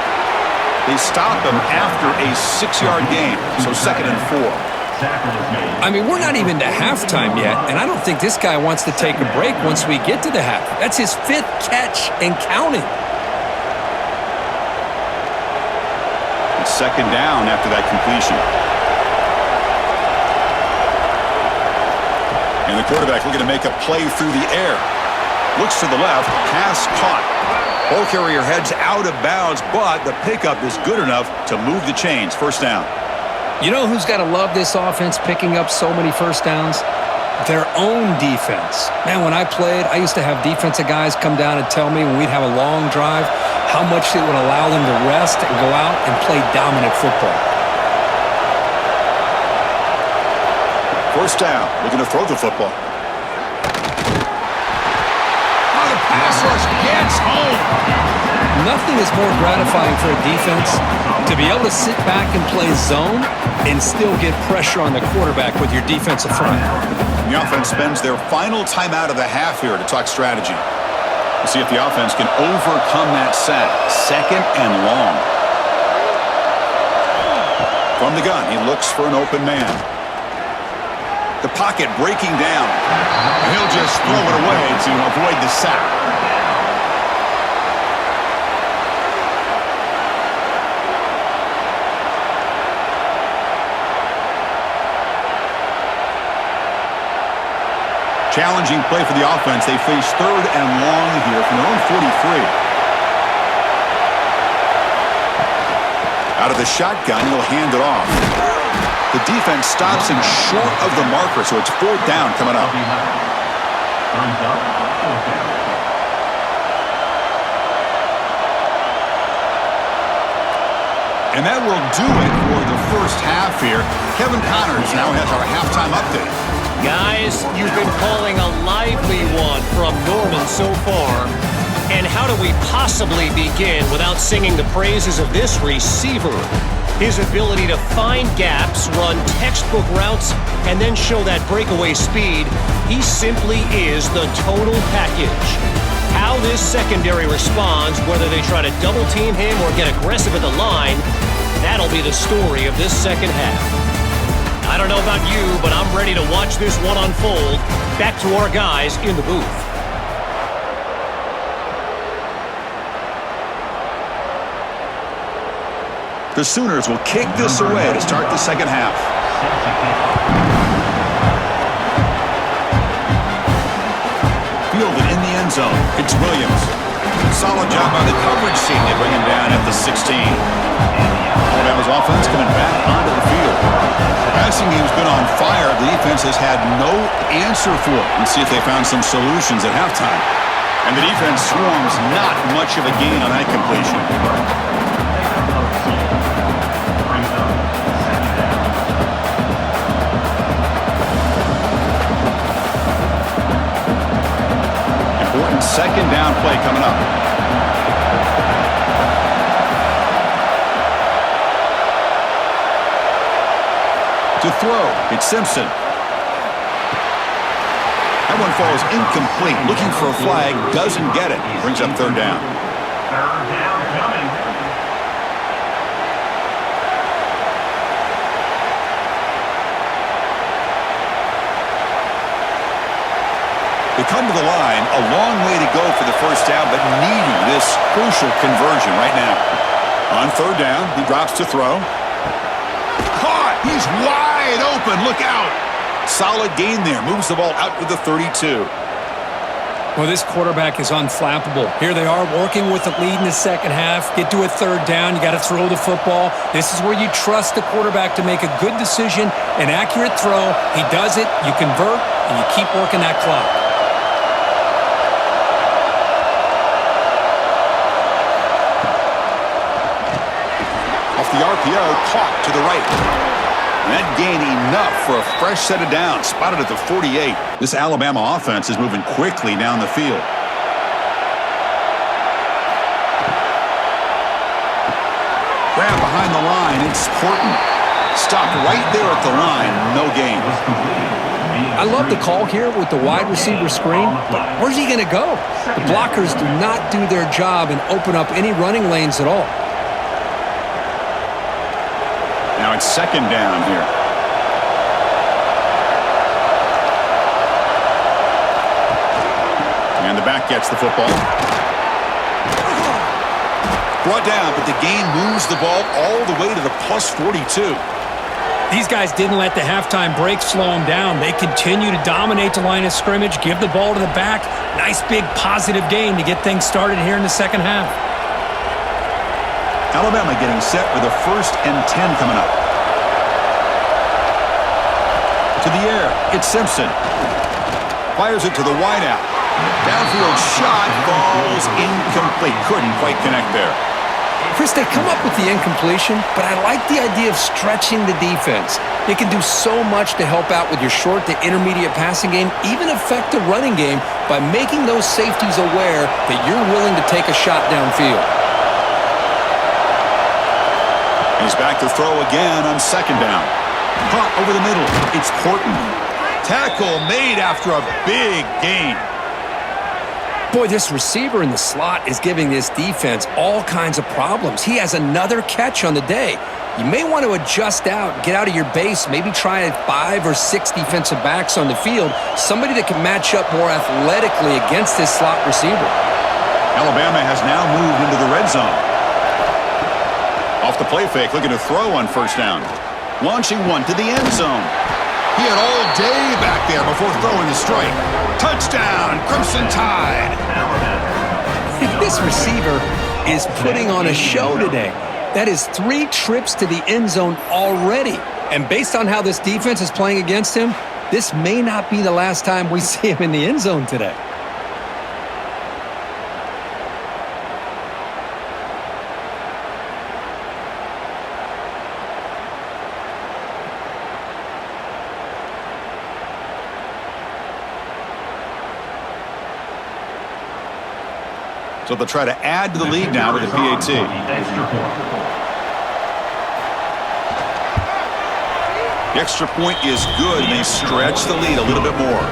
They stop him after a 6-yard gain. So 2nd and 4. I mean, we're not even to halftime yet, and I don't think this guy wants to take a break once we get to the half. That's his 5th catch and counting. It's 2nd down after that completion. And the quarterback looking to make a play through the air. Looks to the left, pass caught. Ball carrier heads out of bounds, but the pickup is good enough to move the chains. 1st down. You know who's got to love this offense picking up so many first downs? Their own defense. Man, when I played, I used to have defensive guys come down and tell me when we'd have a long drive how much it would allow them to rest and go out and play dominant football. 1st down, looking to throw the football. Oh, the pass rush gets home. Nothing is more gratifying for a defense to be able to sit back and play zone and still get pressure on the quarterback with your defensive front. The offense spends their final timeout of the half here to talk strategy. We'll see if the offense can overcome that sack. 2nd and long. From the gun, he looks for an open man. The pocket breaking down. He'll just throw it away to avoid the sack. Challenging play for the offense. They face 3rd and long here from their own 43. Out of the shotgun, he'll hand it off. The defense stops him short of the marker, so it's 4th down coming up. And that will do it for the first half here. Kevin Connors now has our halftime update. Guys, you've been calling a lively one from Norman so far. And how do we possibly begin without singing the praises of this receiver? His ability to find gaps, run textbook routes, and then show that breakaway speed, he simply is the total package. How this secondary responds, whether they try to double-team him or get aggressive at the line, that'll be the story of this second half. I don't know about you, but I'm ready to watch this one unfold. Back to our guys in the booth. The Sooners will kick this away to start the second half. Fielded in the end zone. It's Williams. Solid job by the coverage team. They bring him down at the 16. Alabama's offense coming back onto the field. Passing game's been on fire. The defense has had no answer for it. Let's see if they found some solutions at halftime. And the defense swarms not much of a gain on that completion. Important second down play coming up. To throw, it's Simpson. That one falls incomplete. Looking for a flag, doesn't get it. Brings up 3rd down. 3rd down coming. They come to the line, a long way to go for the first down, but needing this crucial conversion right now. On third down, he drops to throw. Caught! He's wide open. Look out! Solid gain there. Moves the ball out to the 32. Well, this quarterback is unflappable. Here they are working with the lead in the second half. Get to a third down. You got to throw the football. This is where you trust the quarterback to make a good decision, an accurate throw. He does it. You convert, and you keep working that clock. Off the RPO, caught to the right. And that gain enough for a fresh set of downs. Spotted at the 48. This Alabama offense is moving quickly down the field. Grab behind the line. It's Horton. Stopped right there at the line. No gain. I love the call here with the wide receiver screen, but where's he going to go? The blockers do not do their job and open up any running lanes at all. Now it's second down here. And the back gets the football. Brought down, but the gain moves the ball all the way to the plus 42. These guys didn't let the halftime break slow them down. They continue to dominate the line of scrimmage, give the ball to the back. Nice big positive gain to get things started here in the second half. Alabama getting set with a 1st and 10 coming up. To the air, it's Simpson. Fires it to the wideout. Downfield shot falls incomplete. Couldn't quite connect there. Chris, they come up with the incompletion, but I like the idea of stretching the defense. It can do so much to help out with your short to intermediate passing game, even affect the running game by making those safeties aware that you're willing to take a shot downfield. He's back to throw again on second down. Caught over the middle. It's Horton. Tackle made after a big gain. Boy, this receiver in the slot is giving this defense all kinds of problems. He has another catch on the day. You may want to adjust out, get out of your base, maybe try 5 or 6 defensive backs on the field, somebody that can match up more athletically against this slot receiver. Alabama has now moved into the red zone. Off the play fake, looking to throw on first down. Launching one to the end zone. He had all day back there before throwing the strike. Touchdown, Crimson Tide. This receiver is putting on a show today. That is 3 trips to the end zone already. And based on how this defense is playing against him, this may not be the last time we see him in the end zone today. So they'll try to add to the lead now with the PAT. The extra point is good, and they stretch the lead a little bit more.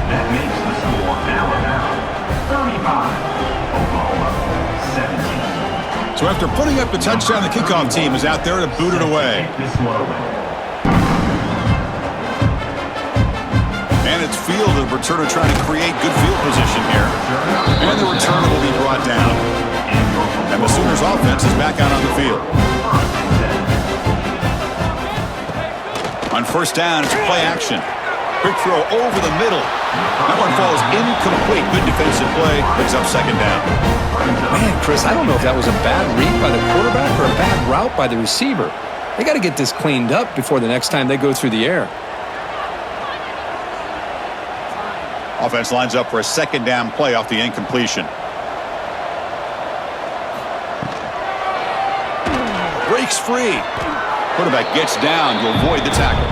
That makes the score Alabama 35, Oklahoma 17. So after putting up the touchdown, the kickoff team is out there to boot it away. This one away. And it's field, the returner trying to create good field position here. And the returner will be brought down. And the Sooners offense is back out on the field. On first down, it's play action. Quick throw over the middle. That one falls incomplete. Good defensive play. Brings up second down. Man, Chris, I don't know if that was a bad read by the quarterback or a bad route by the receiver. They got to get this cleaned up before the next time they go through the air. Offense lines up for a second down play off the incompletion. Breaks free. Quarterback gets down to avoid the tackle.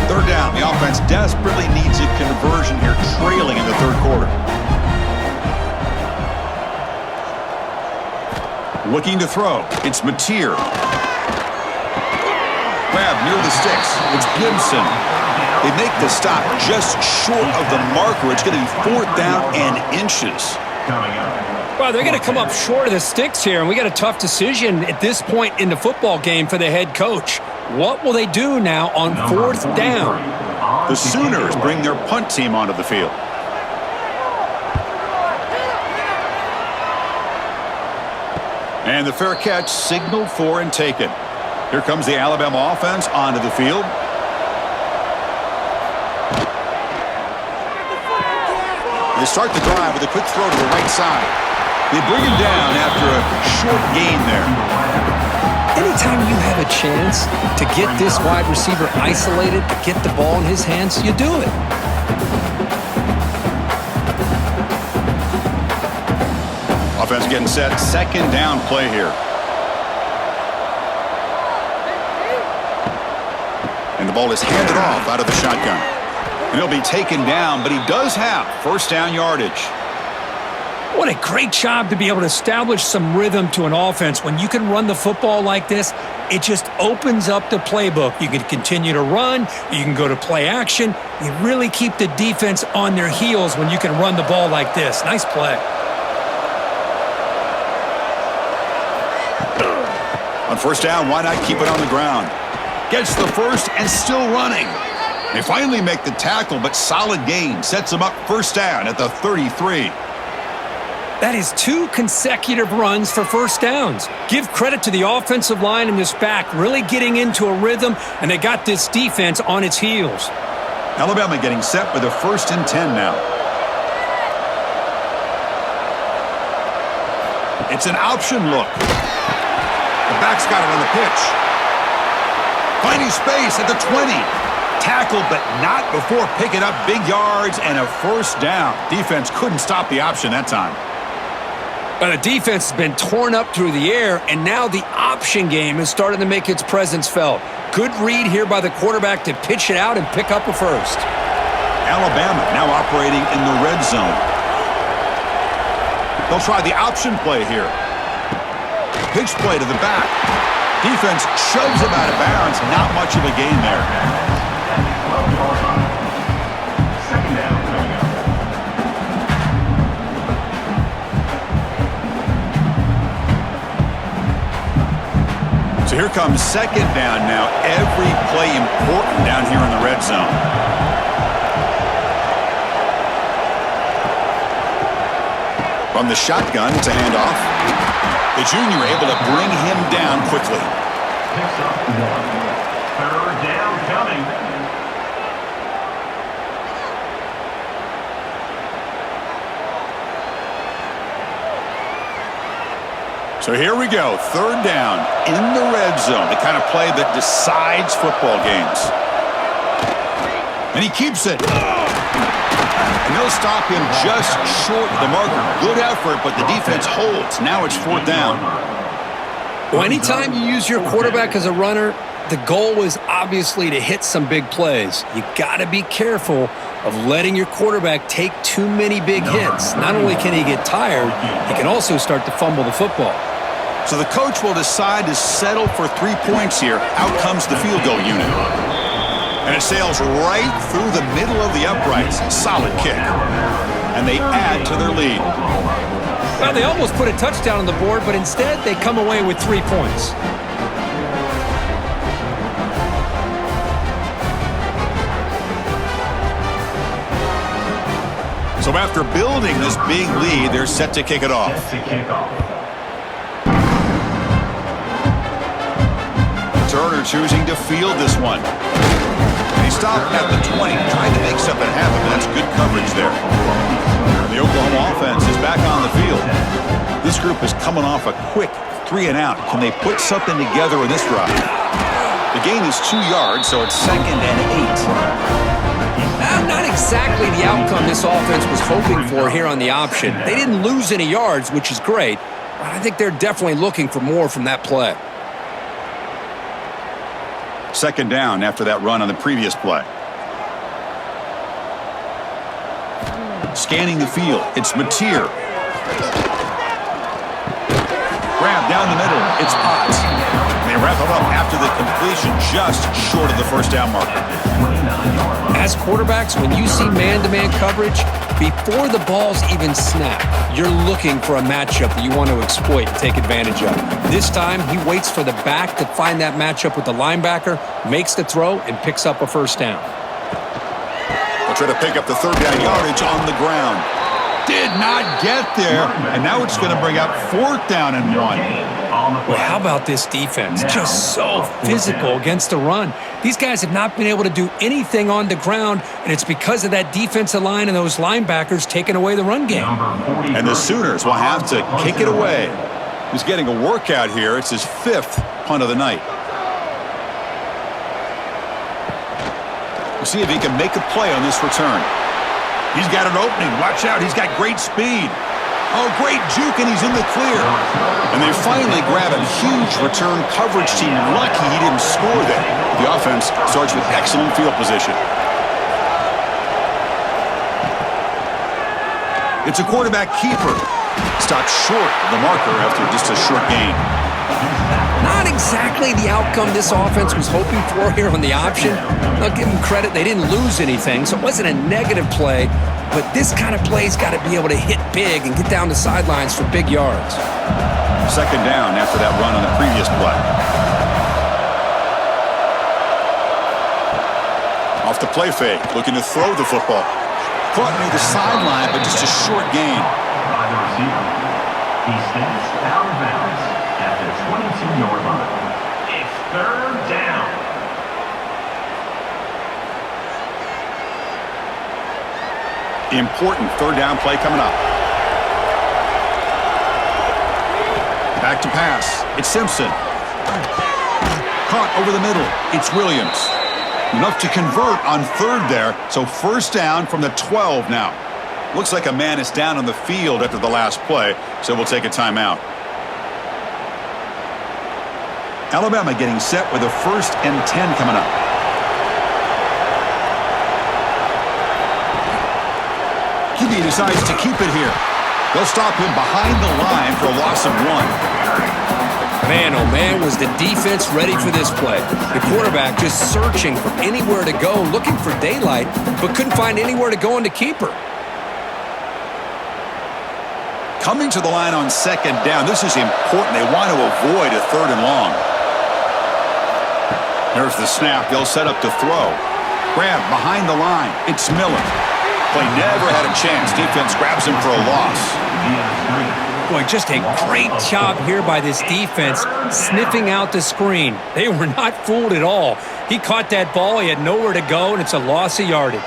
Third down. The offense desperately needs a conversion here, trailing in the third quarter. Looking to throw. It's Mateer. Grab near the sticks. It's Gibson. They make the stop just short of the marker. It's going to be 4th down and inches. Well, they're going to come up short of the sticks here, and we got a tough decision at this point in the football game for the head coach. What will they do now on 4th down? The Sooners bring their punt team onto the field. And the fair catch signaled for and taken. Here comes the Alabama offense onto the field. They start the drive with a quick throw to the right side. They bring him down after a short gain there. Anytime you have a chance to get this wide receiver isolated, to get the ball in his hands, you do it. Offense getting set. 2nd down play here. And the ball is handed off out of the shotgun. And he'll be taken down, but he does have 1st down yardage. What a great job to be able to establish some rhythm to an offense. When you can run the football like this, it just opens up the playbook. You can continue to run. You can go to play action. You really keep the defense on their heels when you can run the ball like this. Nice play. On 1st down, why not keep it on the ground? Gets the first and still running. They finally make the tackle, but solid gain sets them up 1st down at the 33. That is 2 consecutive runs for 1st downs. Give credit to the offensive line in this back, really getting into a rhythm, and they got this defense on its heels. Alabama getting set with a 1st and 10 now. It's an option look. The back's got it on the pitch. Finding space at the 20. Tackled, but not before picking up big yards and a 1st down. Defense couldn't stop the option that time. The defense has been torn up through the air, and now the option game is starting to make its presence felt. Good read here by the quarterback to pitch it out and pick up a 1st. Alabama now operating in the red zone. They'll try the option play here. Pitch play to the back. Defense shoves him out of bounds. Not much of a gain there. 2nd down coming up. So here comes 2nd down now. Every play important down here in the red zone. From the shotgun, it's a handoff. The junior able to bring him down quickly. Picks up 1. 3rd down coming. So here we go. 3rd down in the red zone. The kind of play that decides football games. And he keeps it. And they'll stop him just short of the marker. Good effort, but the defense holds. Now it's 4th down. Well, anytime you use your quarterback as a runner, the goal is obviously to hit some big plays. You got to be careful of letting your quarterback take too many big hits. Not only can he get tired, he can also start to fumble the football. So the coach will decide to settle for 3 points here. Out comes the field goal unit. And it sails right through the middle of the uprights. Solid kick. And they add to their lead. Well, they almost put a touchdown on the board, but instead they come away with 3 points. So after building this big lead, they're set to kick it off. Turner choosing to field this one. He stopped at the 20, trying to make something happen, but that's good coverage there. The Oklahoma offense is back on the field. This group is coming off a quick 3 and out. Can they put something together in this drive? The gain is 2 yards, so it's 2nd and 8. Not exactly the outcome this offense was hoping for here on the option. They didn't lose any yards, which is great, but I think they're definitely looking for more from that play. 2nd down after that run on the previous play. Scanning the field, it's Mateer. Grab down the middle, it's Potts. They And wrap them up after the completion, just short of the first down marker. As quarterbacks, when you see man-to-man coverage, before the ball's even snapped, you're looking for a matchup that you want to exploit and take advantage of. This time, he waits for the back to find that matchup with the linebacker, makes the throw, and picks up a first down. They'll try to pick up the third down yardage on the ground. Did not get there, and now it's going to bring up fourth down and 1. Well, how about this defense? Just so physical against the run. These guys have not been able to do anything on the ground, and it's because of that defensive line and those linebackers taking away the run game. And the Sooners will have to kick it away. He's getting a workout here. It's his 5th punt of the night. We'll see if he can make a play on this return. He's got an opening. Watch out. He's got great speed. Oh, great juke, and he's in the clear. And they finally grab a huge return coverage team. Lucky he didn't score there. The offense starts with excellent field position. It's a quarterback keeper. Stopped short of the marker after just a short gain. Not exactly the outcome this offense was hoping for here on the option. I'll give them credit. They didn't lose anything, so it wasn't a negative play. But this kind of play's got to be able to hit big and get down the sidelines for big yards. Second down after that run on the previous play. Off the play fake, looking to throw the football. Caught near the sideline, but just a short gain. By the receiver. He steps out of bounds at the 22-yard line. It's third down. Important third down play coming up. Back to pass. It's Simpson. Caught over the middle. It's Williams. Enough to convert on third there. So first down from the 12 now. Looks like a man is down on the field after the last play, so we'll take a timeout. Alabama getting set with a 1st and 10 coming up. QB decides to keep it here. They'll stop him behind the line for a loss of 1. Man, oh man, was the defense ready for this play. The quarterback just searching for anywhere to go, looking for daylight, but couldn't find anywhere to go in the keeper. Coming to the line on second down, this is important. They want to avoid a 3rd and long. There's the snap. They'll set up to throw. Grab behind the line. It's Miller. Play never had a chance. Defense grabs him for a loss. Boy, just a great job here by this defense, sniffing out the screen. They were not fooled at all. He caught that ball. He had nowhere to go, and it's a loss of yardage.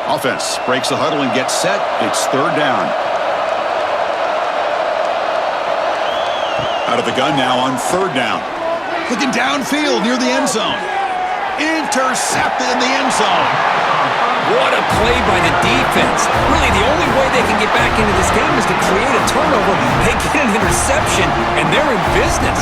Offense breaks the huddle and gets set. It's third down. Out of the gun now on third down. Looking downfield near the end zone. Intercepted in the end zone. What a play by the defense. Really, the only way they can get back into this game is to create a turnover. They get an interception, and they're in business.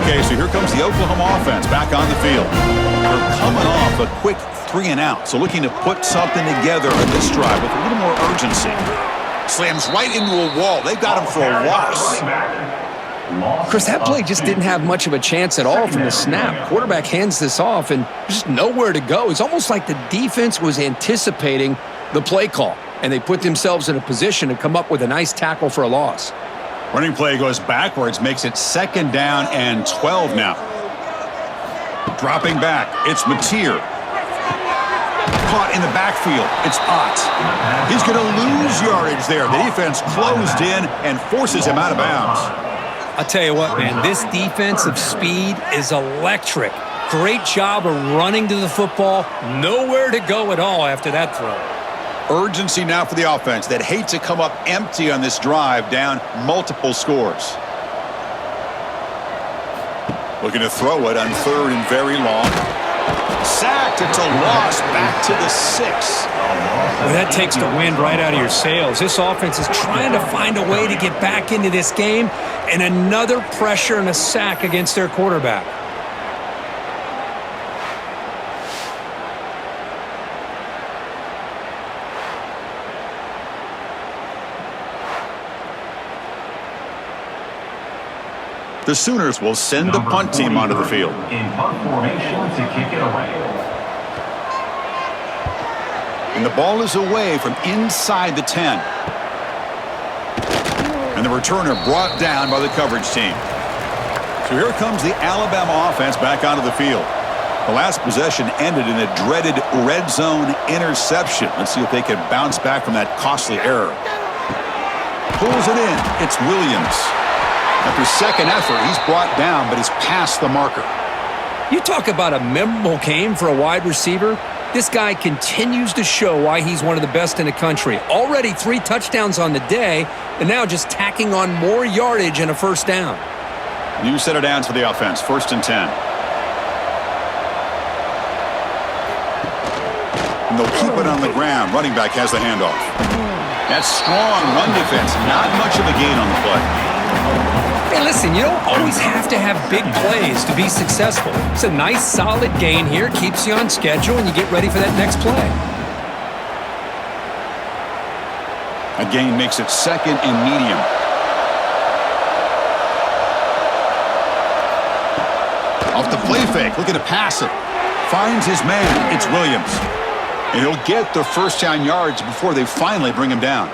Okay, so here comes the Oklahoma offense back on the field. They're coming off a quick 3 and out, so looking to put something together on this drive with a little more urgency. Slams right into a wall. They've got him for a loss. Chris, that play just didn't have much of a chance at all from the snap. Quarterback hands this off, and just nowhere to go. It's almost like the defense was anticipating the play call, and they put themselves in a position to come up with a nice tackle for a loss. Running play goes backwards, makes it second down and 12 now. Dropping back, it's Mateer. Caught in the backfield, it's Ott. He's going to lose yardage there. The defense closed in and forces him out of bounds. I'll tell you what, man, this defensive speed is electric. Great job of running to the football. Nowhere to go at all after that throw. Urgency now for the offense that hate to come up empty on this drive, down multiple scores. Looking to throw it on third and very long. Sacked. It's a loss. Back to the 6. Well, that takes the wind right out of your sails. This offense is trying to find a way to get back into this game, and another pressure and a sack against their quarterback. The Sooners will send the punt team onto the field. In punt formation to kick it away. And the ball is away from inside the 10. And the returner brought down by the coverage team. So here comes the Alabama offense back onto the field. The last possession ended in a dreaded red zone interception. Let's see if they can bounce back from that costly error. Pulls it in. It's Williams. After second effort, he's brought down, but he's past the marker. You talk about a memorable game for a wide receiver. This guy continues to show why he's one of the best in the country. Already 3 touchdowns on the day, and now just tacking on more yardage and a first down. New set of downs for the offense. 1st and 10. And they'll keep it on the ground. Running back has the handoff. That's strong run defense. Not much of a gain on the play. Hey, listen, you don't always have to have big plays to be successful. It's a nice, solid gain here. Keeps you on schedule, and you get ready for that next play. A gain makes it 2nd and medium. Off the play fake, looking to pass it. Finds his man. It's Williams. And he'll get the first down yards before they finally bring him down.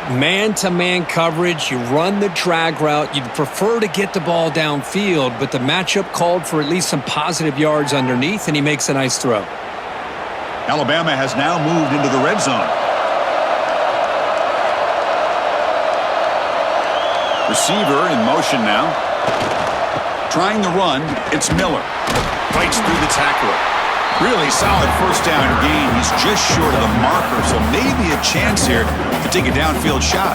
Man-to-man coverage, you run the drag route. You'd prefer to get the ball downfield, but the matchup called for at least some positive yards underneath, and he makes a nice throw. Alabama has now moved into the red zone. Receiver in motion now. Trying the run, it's Miller. Fights through the tackler. Really solid first down gain. He's just short of the marker, so maybe a chance here to take a downfield shot.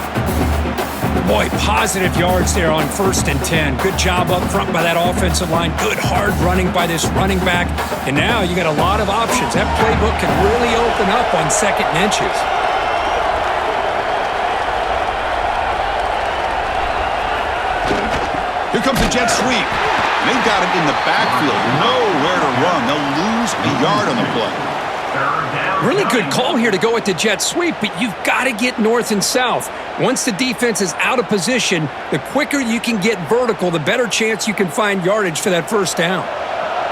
Boy, positive yards there on 1st and 10. Good job up front by that offensive line. Good hard running by this running back. And now you got a lot of options. That playbook can really open up on 2nd and inches. Here comes the jet sweep. They've got it in the backfield. Nowhere to run. They'll lose a yard on the play. Really good call here to go with the jet sweep, but you've got to get north and south. Once the defense is out of position, the quicker you can get vertical, the better chance you can find yardage for that first down.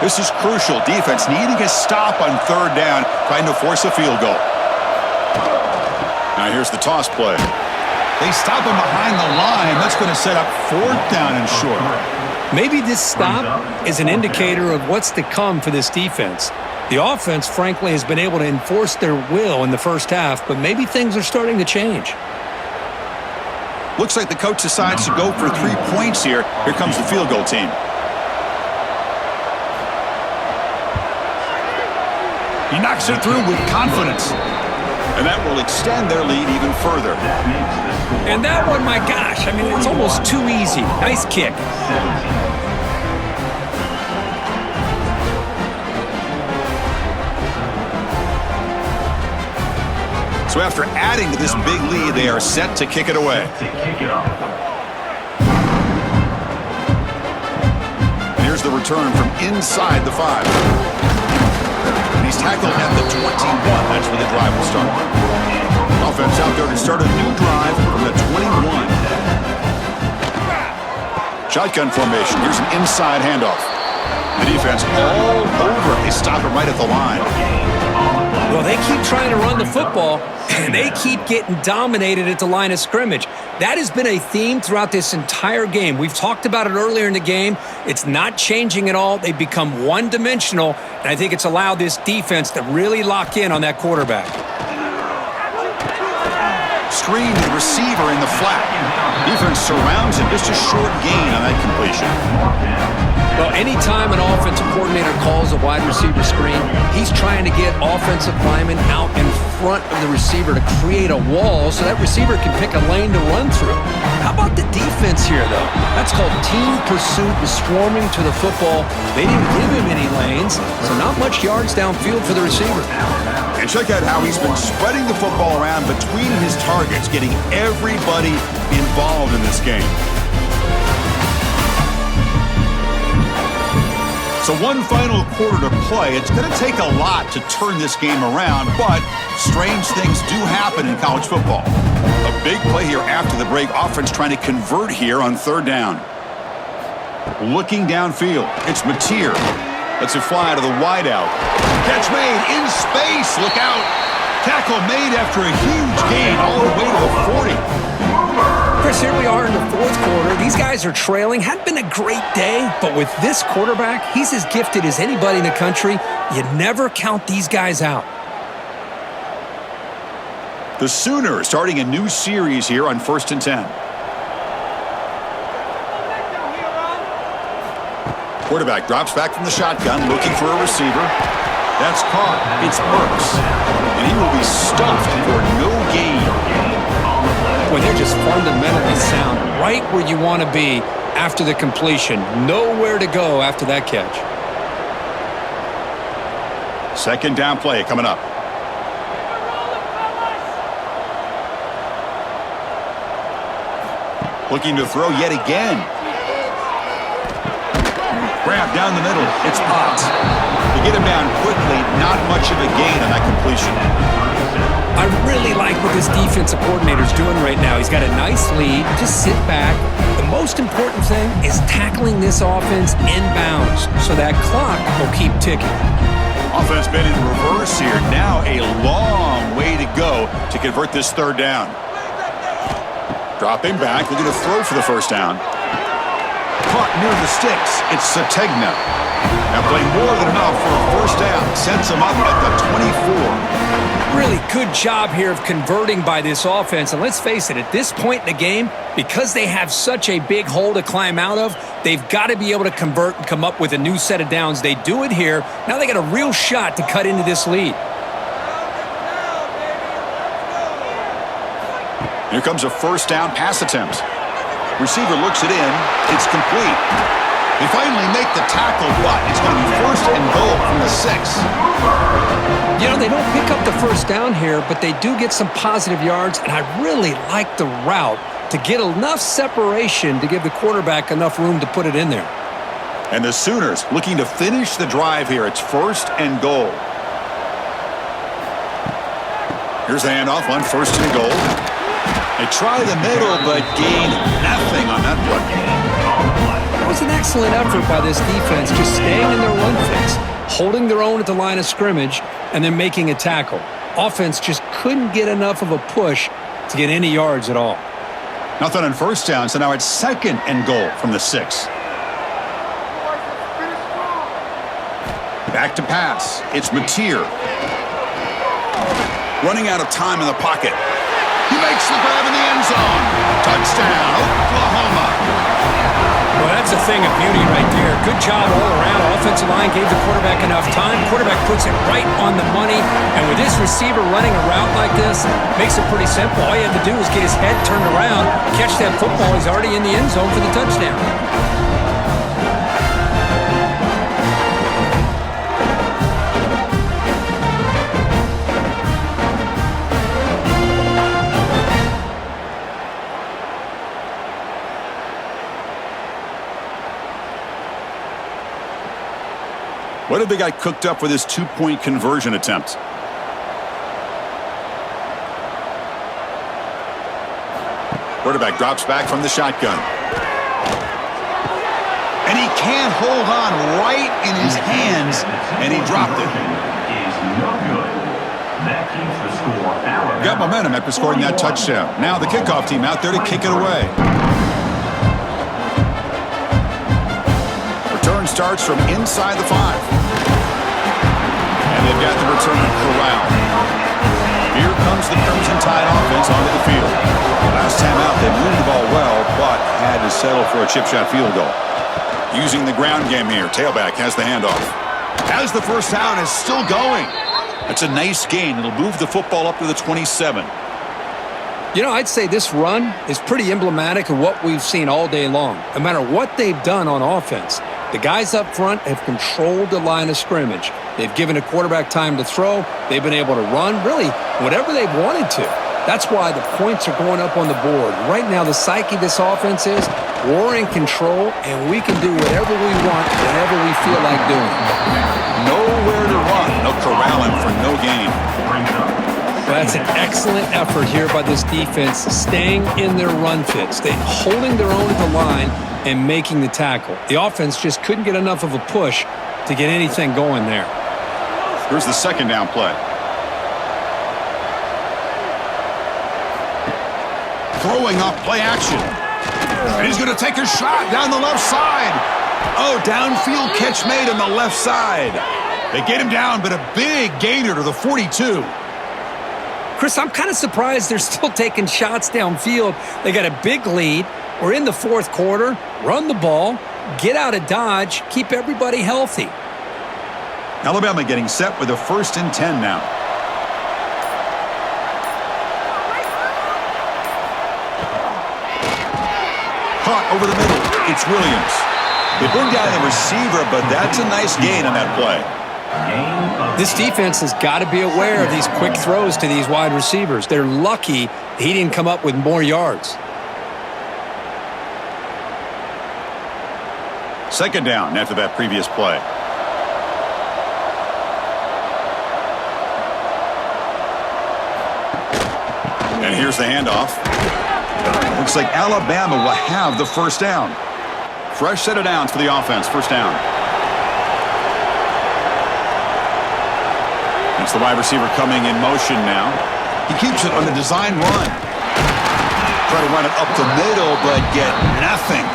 This is crucial. Defense needing a stop on 3rd down, trying to force a field goal. Now here's the toss play. They stop him behind the line. That's going to set up 4th down and short. Maybe this stop is an indicator of what's to come for this defense. The offense, frankly, has been able to enforce their will in the first half, but maybe things are starting to change. Looks like the coach decides to go for 3 points here. Here comes the field goal team. He knocks it through with confidence. And that will extend their lead even further. And that one, my gosh, I mean, it's almost too easy. Nice kick. So after adding to this big lead, they are set to kick it away. Here's the return from inside the 5. And he's tackled at the 21. That's where the drive will start. Offense out there to start a new drive from the 21. Shotgun formation. Here's an inside handoff. The defense all over. They stop it right at the line. Well, they keep trying to run the football, and they keep getting dominated at the line of scrimmage. That has been a theme throughout this entire game. We've talked about it earlier in the game. It's not changing at all. They've become one-dimensional, and I think it's allowed this defense to really lock in on that quarterback. Screen to the receiver in the flat. He Defense surrounds him. Just a short gain on that completion. Well, anytime an offensive coordinator calls a wide receiver screen, he's trying to get offensive linemen out in front of the receiver to create a wall so that receiver can pick a lane to run through. How about the defense here, though? That's called team pursuit and swarming to the football. They didn't give him any lanes, so not much yards downfield for the receiver. And check out how he's been spreading the football around between his targets, getting everybody involved in this game. So one final quarter to play. It's going to take a lot to turn this game around, but strange things do happen in college football. A big play here after the break. Offense trying to convert here on third down. Looking downfield. It's Mateer. Lets it fly to the wideout. Catch made in space. Look out. Tackle made after a huge gain all the way to the 40. Chris, here we are in the fourth quarter. These guys are trailing. Hadn't been a great day, but with this quarterback, he's as gifted as anybody in the country. You never count these guys out. The Sooners starting a new series here on 1st and 10. Quarterback drops back from the shotgun, looking for a receiver. That's caught. It's Burks. And he will be stuffed for no gain. Boy, they're just fundamentally sound, right where you want to be after the completion. Nowhere to go after that catch. Second down play coming up. Looking to throw yet again. Grab down the middle. It's popped. To get him down quickly, not much of a gain on that completion. I really like what this defensive coordinator's doing right now. He's got a nice lead. Just sit back. The most important thing is tackling this offense inbounds so that clock will keep ticking. Offense been in reverse here. Now a long way to go to convert this third down. Dropping back, looking to throw for the first down. Caught near the sticks. It's Sategna. Now playing more than enough for a first down. Sends him up at the 24. Really good job here of converting by this offense. And let's face it, at this point in the game, because they have such a big hole to climb out of, they've got to be able to convert and come up with a new set of downs. They do it here. Now they got a real shot to cut into this lead. Here comes a first down pass attempt. Receiver looks it in. It's complete. They finally make the tackle, but it's going to be first and goal from the 6. You know, they don't pick up the first down here, but they do get some positive yards, and I really like the route to get enough separation to give the quarterback enough room to put it in there. And the Sooners looking to finish the drive here. It's first and goal. Here's the handoff on first and goal. They try the middle, but gain nothing on that play. It was an excellent effort by this defense, just staying in their run fix, holding their own at the line of scrimmage, and then making a tackle. Offense just couldn't get enough of a push to get any yards at all. Nothing on first down, so now it's second and goal from the 6. Back to pass. It's Mateer. Running out of time in the pocket. He makes the grab in the end zone. Touchdown, Oklahoma. Well, that's a thing of beauty right there. Good job all around. Offensive line gave the quarterback enough time. Quarterback puts it right on the money. And with this receiver running a route like this, makes it pretty simple. All you have to do is get his head turned around, catch that football. He's already in the end zone for the touchdown. What have they got cooked up with this two-point conversion attempt? Quarterback drops back from the shotgun. And he can't hold on right in his hands, and he dropped it. Is no good. That keeps the score. Alabama. Got momentum after scoring that touchdown. Now the kickoff team out there to kick it away. Return starts from inside the 5. And they've got the return corralled. Here comes the Crimson Tide offense onto the field. Last time out, they moved the ball well, but had to settle for a chip shot field goal. Using the ground game here. Tailback has the handoff. As the first down is still going. That's a nice gain. It'll move the football up to the 27. You know, I'd say this run is pretty emblematic of what we've seen all day long. No matter what they've done on offense, the guys up front have controlled the line of scrimmage. They've given a quarterback time to throw. They've been able to run, really, whatever they've wanted to. That's why the points are going up on the board. Right now, the psyche of this offense is we're in control, and we can do whatever we want, whenever we feel like doing. Nowhere to run. No corralling for no gain. That's an excellent effort here by this defense, staying in their run fits, holding their own at the line and making the tackle. The offense just couldn't get enough of a push to get anything going there. Here's the second down play. Throwing off play action. And he's going to take a shot down the left side. Oh, downfield catch made on the left side. They get him down, but a big gainer to the 42. Chris, I'm kind of surprised they're still taking shots downfield. They got a big lead. We're in the fourth quarter. Run the ball. Get out of Dodge. Keep everybody healthy. Alabama getting set with a 1st and 10 now. Caught over the middle. It's Williams. They bring down the receiver, but that's a nice gain on that play. This defense has got to be aware of these quick throws to these wide receivers. They're lucky he didn't come up with more yards. Second down after that previous play. And here's the handoff. Looks like Alabama will have the first down. Fresh set of downs for the offense. First down. It's the wide receiver coming in motion now. He keeps it on the design run. Try to run it up the middle, but get nothing.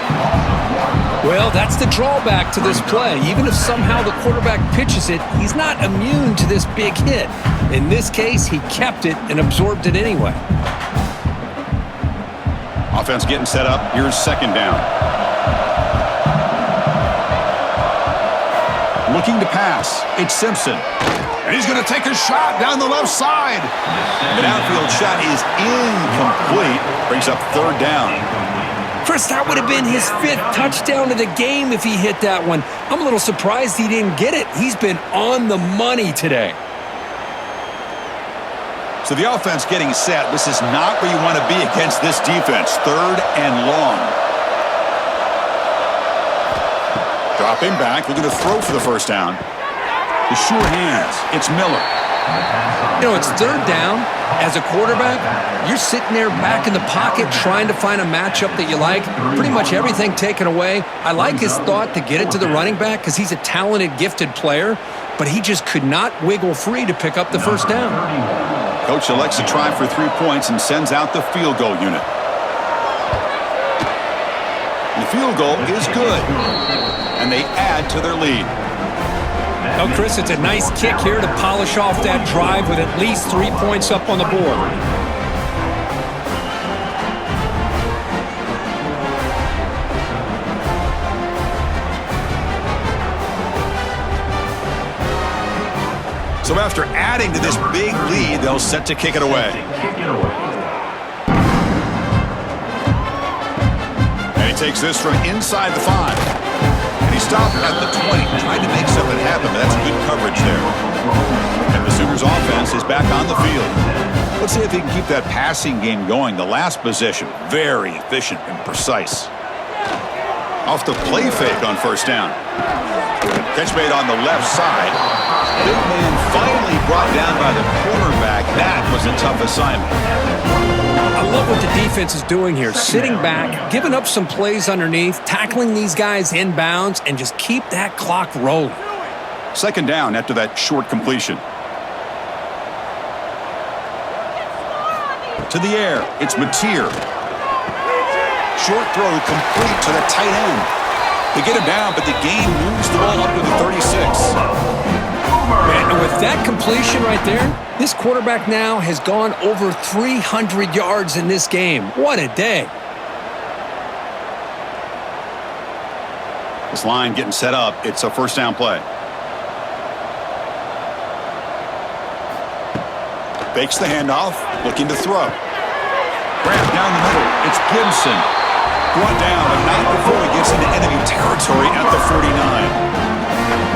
Well, that's the drawback to this play. Even if somehow the quarterback pitches it, he's not immune to this big hit. In this case, he kept it and absorbed it anyway. Offense getting set up. Here's second down. Looking to pass. It's Simpson. And he's going to take a shot down the left side. The downfield shot is incomplete. Brings up third down. Chris, that would have been his 5th touchdown of the game if he hit that one. I'm a little surprised he didn't get it. He's been on the money today. So the offense getting set. This is not where you want to be against this defense. Third and long. Dropping back, looking to throw for the first down. The sure hands. It's Miller. You know, it's third down. As a quarterback, you're sitting there back in the pocket trying to find a matchup that you like. Pretty much everything taken away. I like his thought to get it to the running back because he's a talented, gifted player, but he just could not wiggle free to pick up the first down. Coach elects to try for 3 points and sends out the field goal unit. The field goal is good, and they add to their lead. Oh, Chris, it's a nice kick here to polish off that drive with at least 3 points up on the board. So after adding to this big lead, they'll set to kick it away. And he takes this from inside the 5. And he stopped at the 20, trying to make something happen, but that's good coverage there. And the Sooners offense is back on the field. Let's see if he can keep that passing game going. The last possession, very efficient and precise. Off the play fake on first down. Catch made on the left side. Big man finally brought down by the quarterback. That was a tough assignment. I love what the defense is doing here. Sitting back, giving up some plays underneath, tackling these guys inbounds, and just keep that clock rolling. Second down after that short completion. To the air, it's Mateer. Short throw complete to the tight end. They get him down, but the game moves the ball up to the 36. And with that completion right there, this quarterback now has gone over 300 yards in this game. What a day. This line getting set up. It's a first down play. Fakes the handoff, looking to throw. Grab down the middle. It's Gibson. Brought down, but not before he gets into enemy territory at the 49.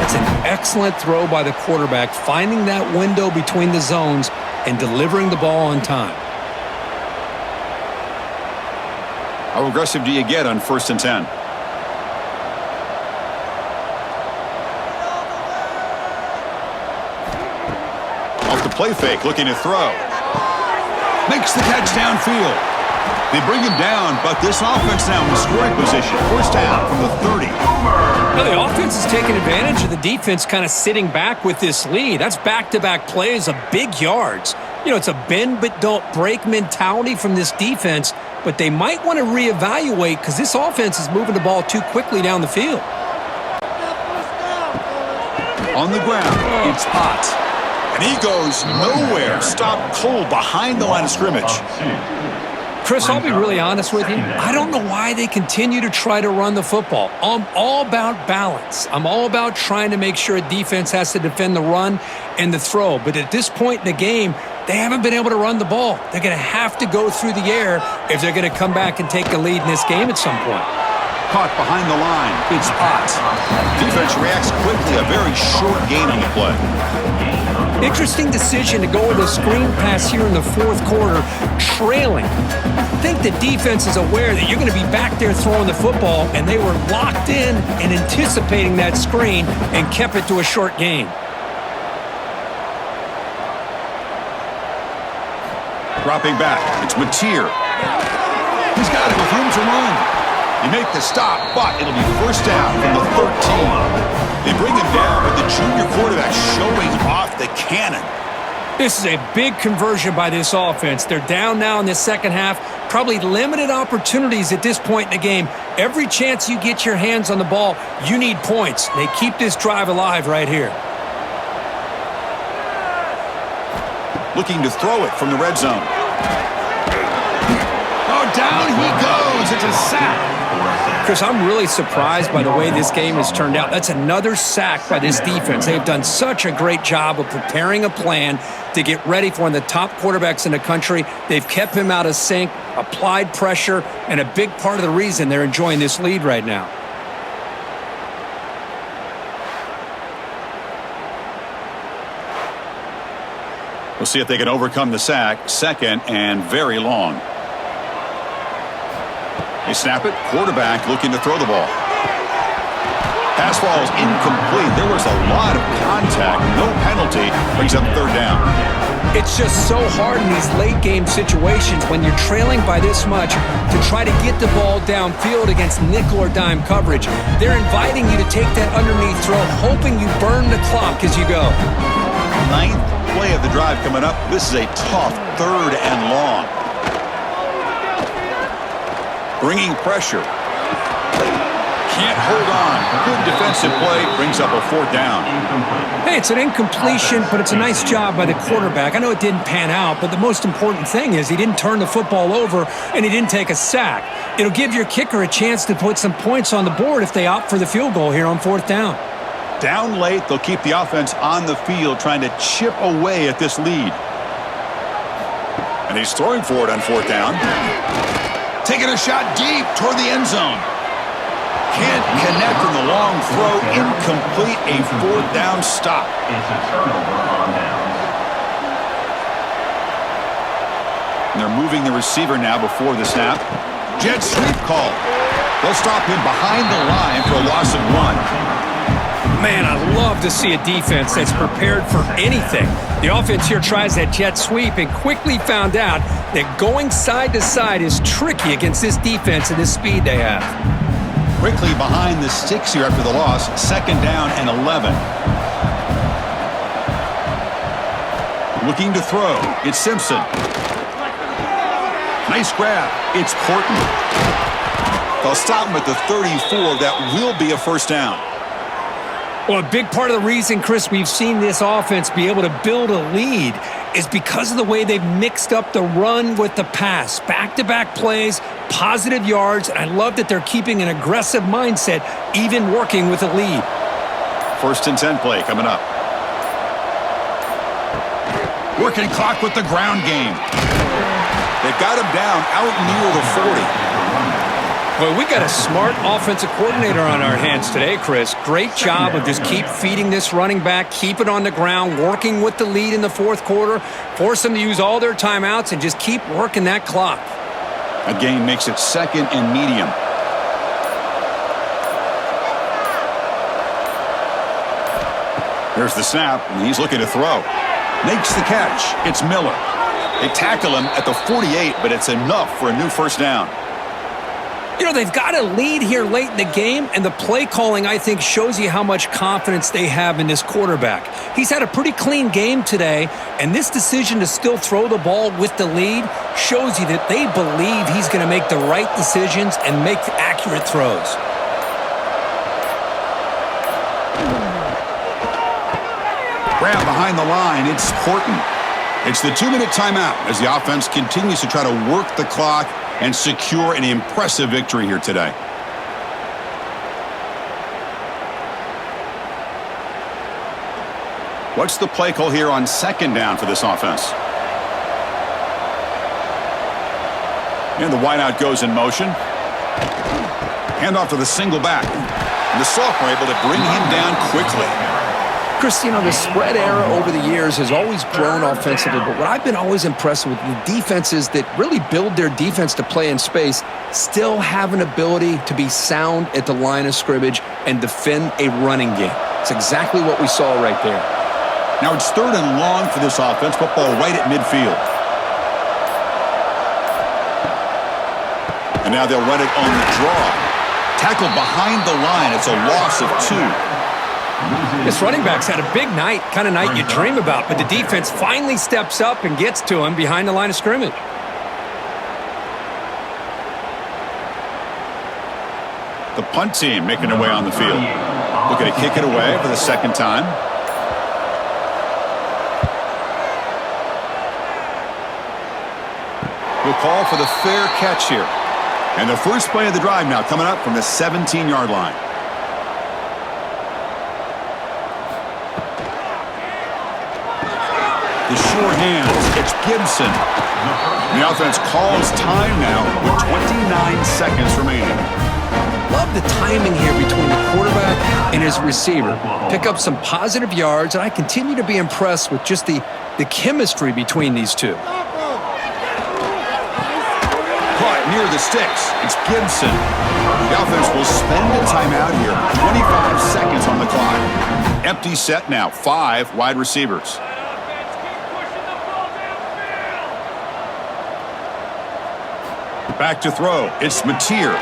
That's an excellent throw by the quarterback, finding that window between the zones and delivering the ball on time. How aggressive do you get on 1st and 10? Off the play fake, looking to throw. Makes the catch downfield. They bring him down, but this offense now in scoring position. First down from the 30. Now the offense is taking advantage of the defense kind of sitting back with this lead. That's back-to-back plays of big yards. You know, it's a bend but don't break mentality from this defense, but they might want to reevaluate because this offense is moving the ball too quickly down the field. On the ground, it's Potts. And he goes nowhere. Stopped cold behind the line of scrimmage. Chris, I'll be really honest with you. I don't know why they continue to try to run the football. I'm all about balance. I'm all about trying to make sure a defense has to defend the run and the throw. But at this point in the game, they haven't been able to run the ball. They're going to have to go through the air if they're going to come back and take the lead in this game at some point. Caught behind the line. It's Potts. Defense reacts quickly. A very short gain on the play. Interesting decision to go with a screen pass here in the 4th quarter, trailing. I think the defense is aware that you're going to be back there throwing the football, and they were locked in and anticipating that screen and kept it to a short gain. Dropping back. It's Mateer. He's got it with room to run. You make the stop, but it'll be first down from the 13. They bring him down, but the junior quarterback showing off the cannon. This is a big conversion by this offense. They're down now in the second half. Probably limited opportunities at this point in the game. Every chance you get your hands on the ball, you need points. They keep this drive alive right here. Looking to throw it from the red zone. Oh, down he goes. It's a sack. Chris, I'm really surprised by the way this game has turned out. That's another sack by this defense. They've done such a great job of preparing a plan to get ready for one of the top quarterbacks in the country. They've kept him out of sync, applied pressure, and a big part of the reason they're enjoying this lead right now. We'll see if they can overcome the sack. 2nd and very long. They snap it. Quarterback looking to throw the ball. Pass ball is incomplete. There was a lot of contact. No penalty. Brings up 3rd down. It's just so hard in these late game situations when you're trailing by this much to try to get the ball downfield against nickel or dime coverage. They're inviting you to take that underneath throw, hoping you burn the clock as you go. 9th play of the drive coming up. This is a tough 3rd and long. Bringing pressure. Can't hold on. Good defensive play. Brings up a 4th down. Hey, it's an incompletion, but it's a nice job by the quarterback. I know it didn't pan out, but the most important thing is he didn't turn the football over and he didn't take a sack. It'll give your kicker a chance to put some points on the board if they opt for the field goal here on 4th down. Down late, they'll keep the offense on the field trying to chip away at this lead. And he's throwing for it on 4th down. Taking a shot deep toward the end zone. Can't connect on the long throw. Incomplete. A 4th down stop. It's a turnover on downs. And they're moving the receiver now before the snap. Jet sweep call. They'll stop him behind the line for a loss of 1. Man, I love to see a defense that's prepared for anything. The offense here tries that jet sweep and quickly found out that going side to side is tricky against this defense and this speed they have. Quickly behind the sticks here after the loss. 2nd down and 11. Looking to throw. It's Simpson. Nice grab. It's Horton. They'll stop him at the 34. That will be a first down. Well, a big part of the reason, Chris, we've seen this offense be able to build a lead is because of the way they've mixed up the run with the pass. Back-to-back plays, positive yards, and I love that they're keeping an aggressive mindset, even working with a lead. 1st and 10 play coming up. Working clock with the ground game. They've got him down out near the 40. Well, we got a smart offensive coordinator on our hands today, Chris. Great job of just keep feeding this running back, keep it on the ground, working with the lead in the 4th quarter, force them to use all their timeouts, and just keep working that clock. A gain makes it 2nd and medium. There's the snap, and he's looking to throw. Makes the catch. It's Miller. They tackle him at the 48, but it's enough for a new 1st down. You know, they've got a lead here late in the game, and the play calling, I think, shows you how much confidence they have in this quarterback. He's had a pretty clean game today, and this decision to still throw the ball with the lead shows you that they believe he's going to make the right decisions and make accurate throws. Grab behind the line. It's Horton. It's the 2-minute timeout as the offense continues to try to work the clock and secure an impressive victory here today. What's the play call here on 2nd down for this offense? And the wideout goes in motion. Handoff to the single back. And the sophomore able to bring him down quickly. Chris, you know, the spread era over the years has always grown offensively, but what I've been always impressed with the defenses that really build their defense to play in space still have an ability to be sound at the line of scrimmage and defend a running game. It's exactly what we saw right there. Now it's 3rd and long for this offense. Football right at midfield. And now they'll run it on the draw. Tackled behind the line. It's a loss of 2. This running back's had a big night, kind of night you dream about, but the defense finally steps up and gets to him behind the line of scrimmage. The punt team making their way on the field. Looking to kick it away for the 2nd time. We'll call for the fair catch here. And the first play of the drive now coming up from the 17-yard line. The sure hands, it's Gibson. The offense calls time now with 29 seconds remaining. Love the timing here between the quarterback and his receiver. Pick up some positive yards, and I continue to be impressed with just the chemistry between these two. Caught near the sticks, it's Gibson. The offense will spend a timeout here. 25 seconds on the clock. Empty set now, 5 wide receivers. Back to throw. It's Mateer.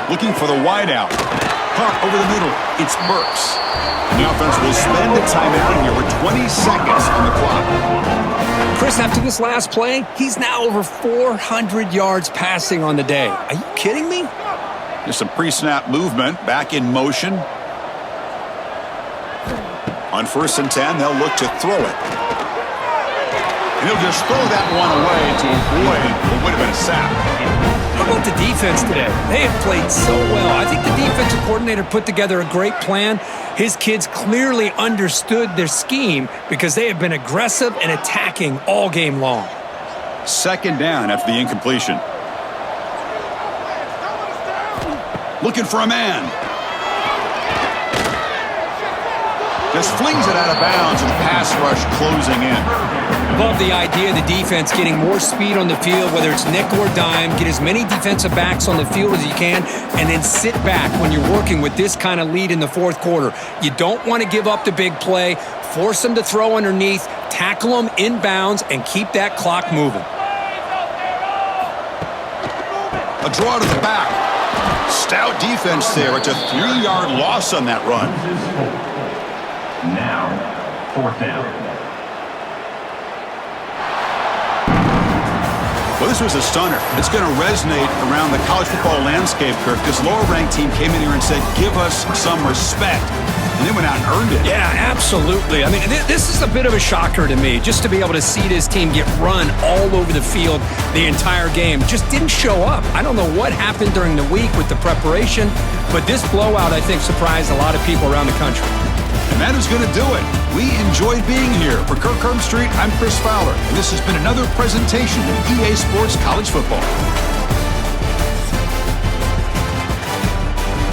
Looking for the wideout. Caught over the middle. It's Burks. And the offense will spend a timeout here with 20 seconds on the clock. Chris, after this last play, he's now over 400 yards passing on the day. Are you kidding me? There's some pre-snap movement. Back in motion. On 1st and 10, they'll look to throw it. And he'll just throw that one away to avoid what would have been a sack. How about the defense today? They have played so well. I think the defensive coordinator put together a great plan. His kids clearly understood their scheme because they have been aggressive and attacking all game long. 2nd down after the incompletion. Looking for a man. Just flings it out of bounds and pass rush closing in. Love the idea of the defense getting more speed on the field, whether it's nickel or dime, get as many defensive backs on the field as you can, and then sit back when you're working with this kind of lead in the 4th quarter. You don't want to give up the big play, force them to throw underneath, tackle them inbounds, and keep that clock moving. A draw to the back. Stout defense there. It's a 3-yard loss on that run. Now, 4th down. Well, this was a stunner. It's going to resonate around the college football landscape, Kirk. This lower-ranked team came in here and said, give us some respect. and they went out and earned it. Yeah, absolutely. I mean, this is a bit of a shocker to me, just to be able to see this team get run all over the field the entire game. Just didn't show up. I don't know what happened during the week with the preparation, but this blowout, I think, surprised a lot of people around the country. And that is going to do it. We enjoyed being here. For Kirk Herbstreit, I'm Chris Fowler, and this has been another presentation of EA Sports College Football.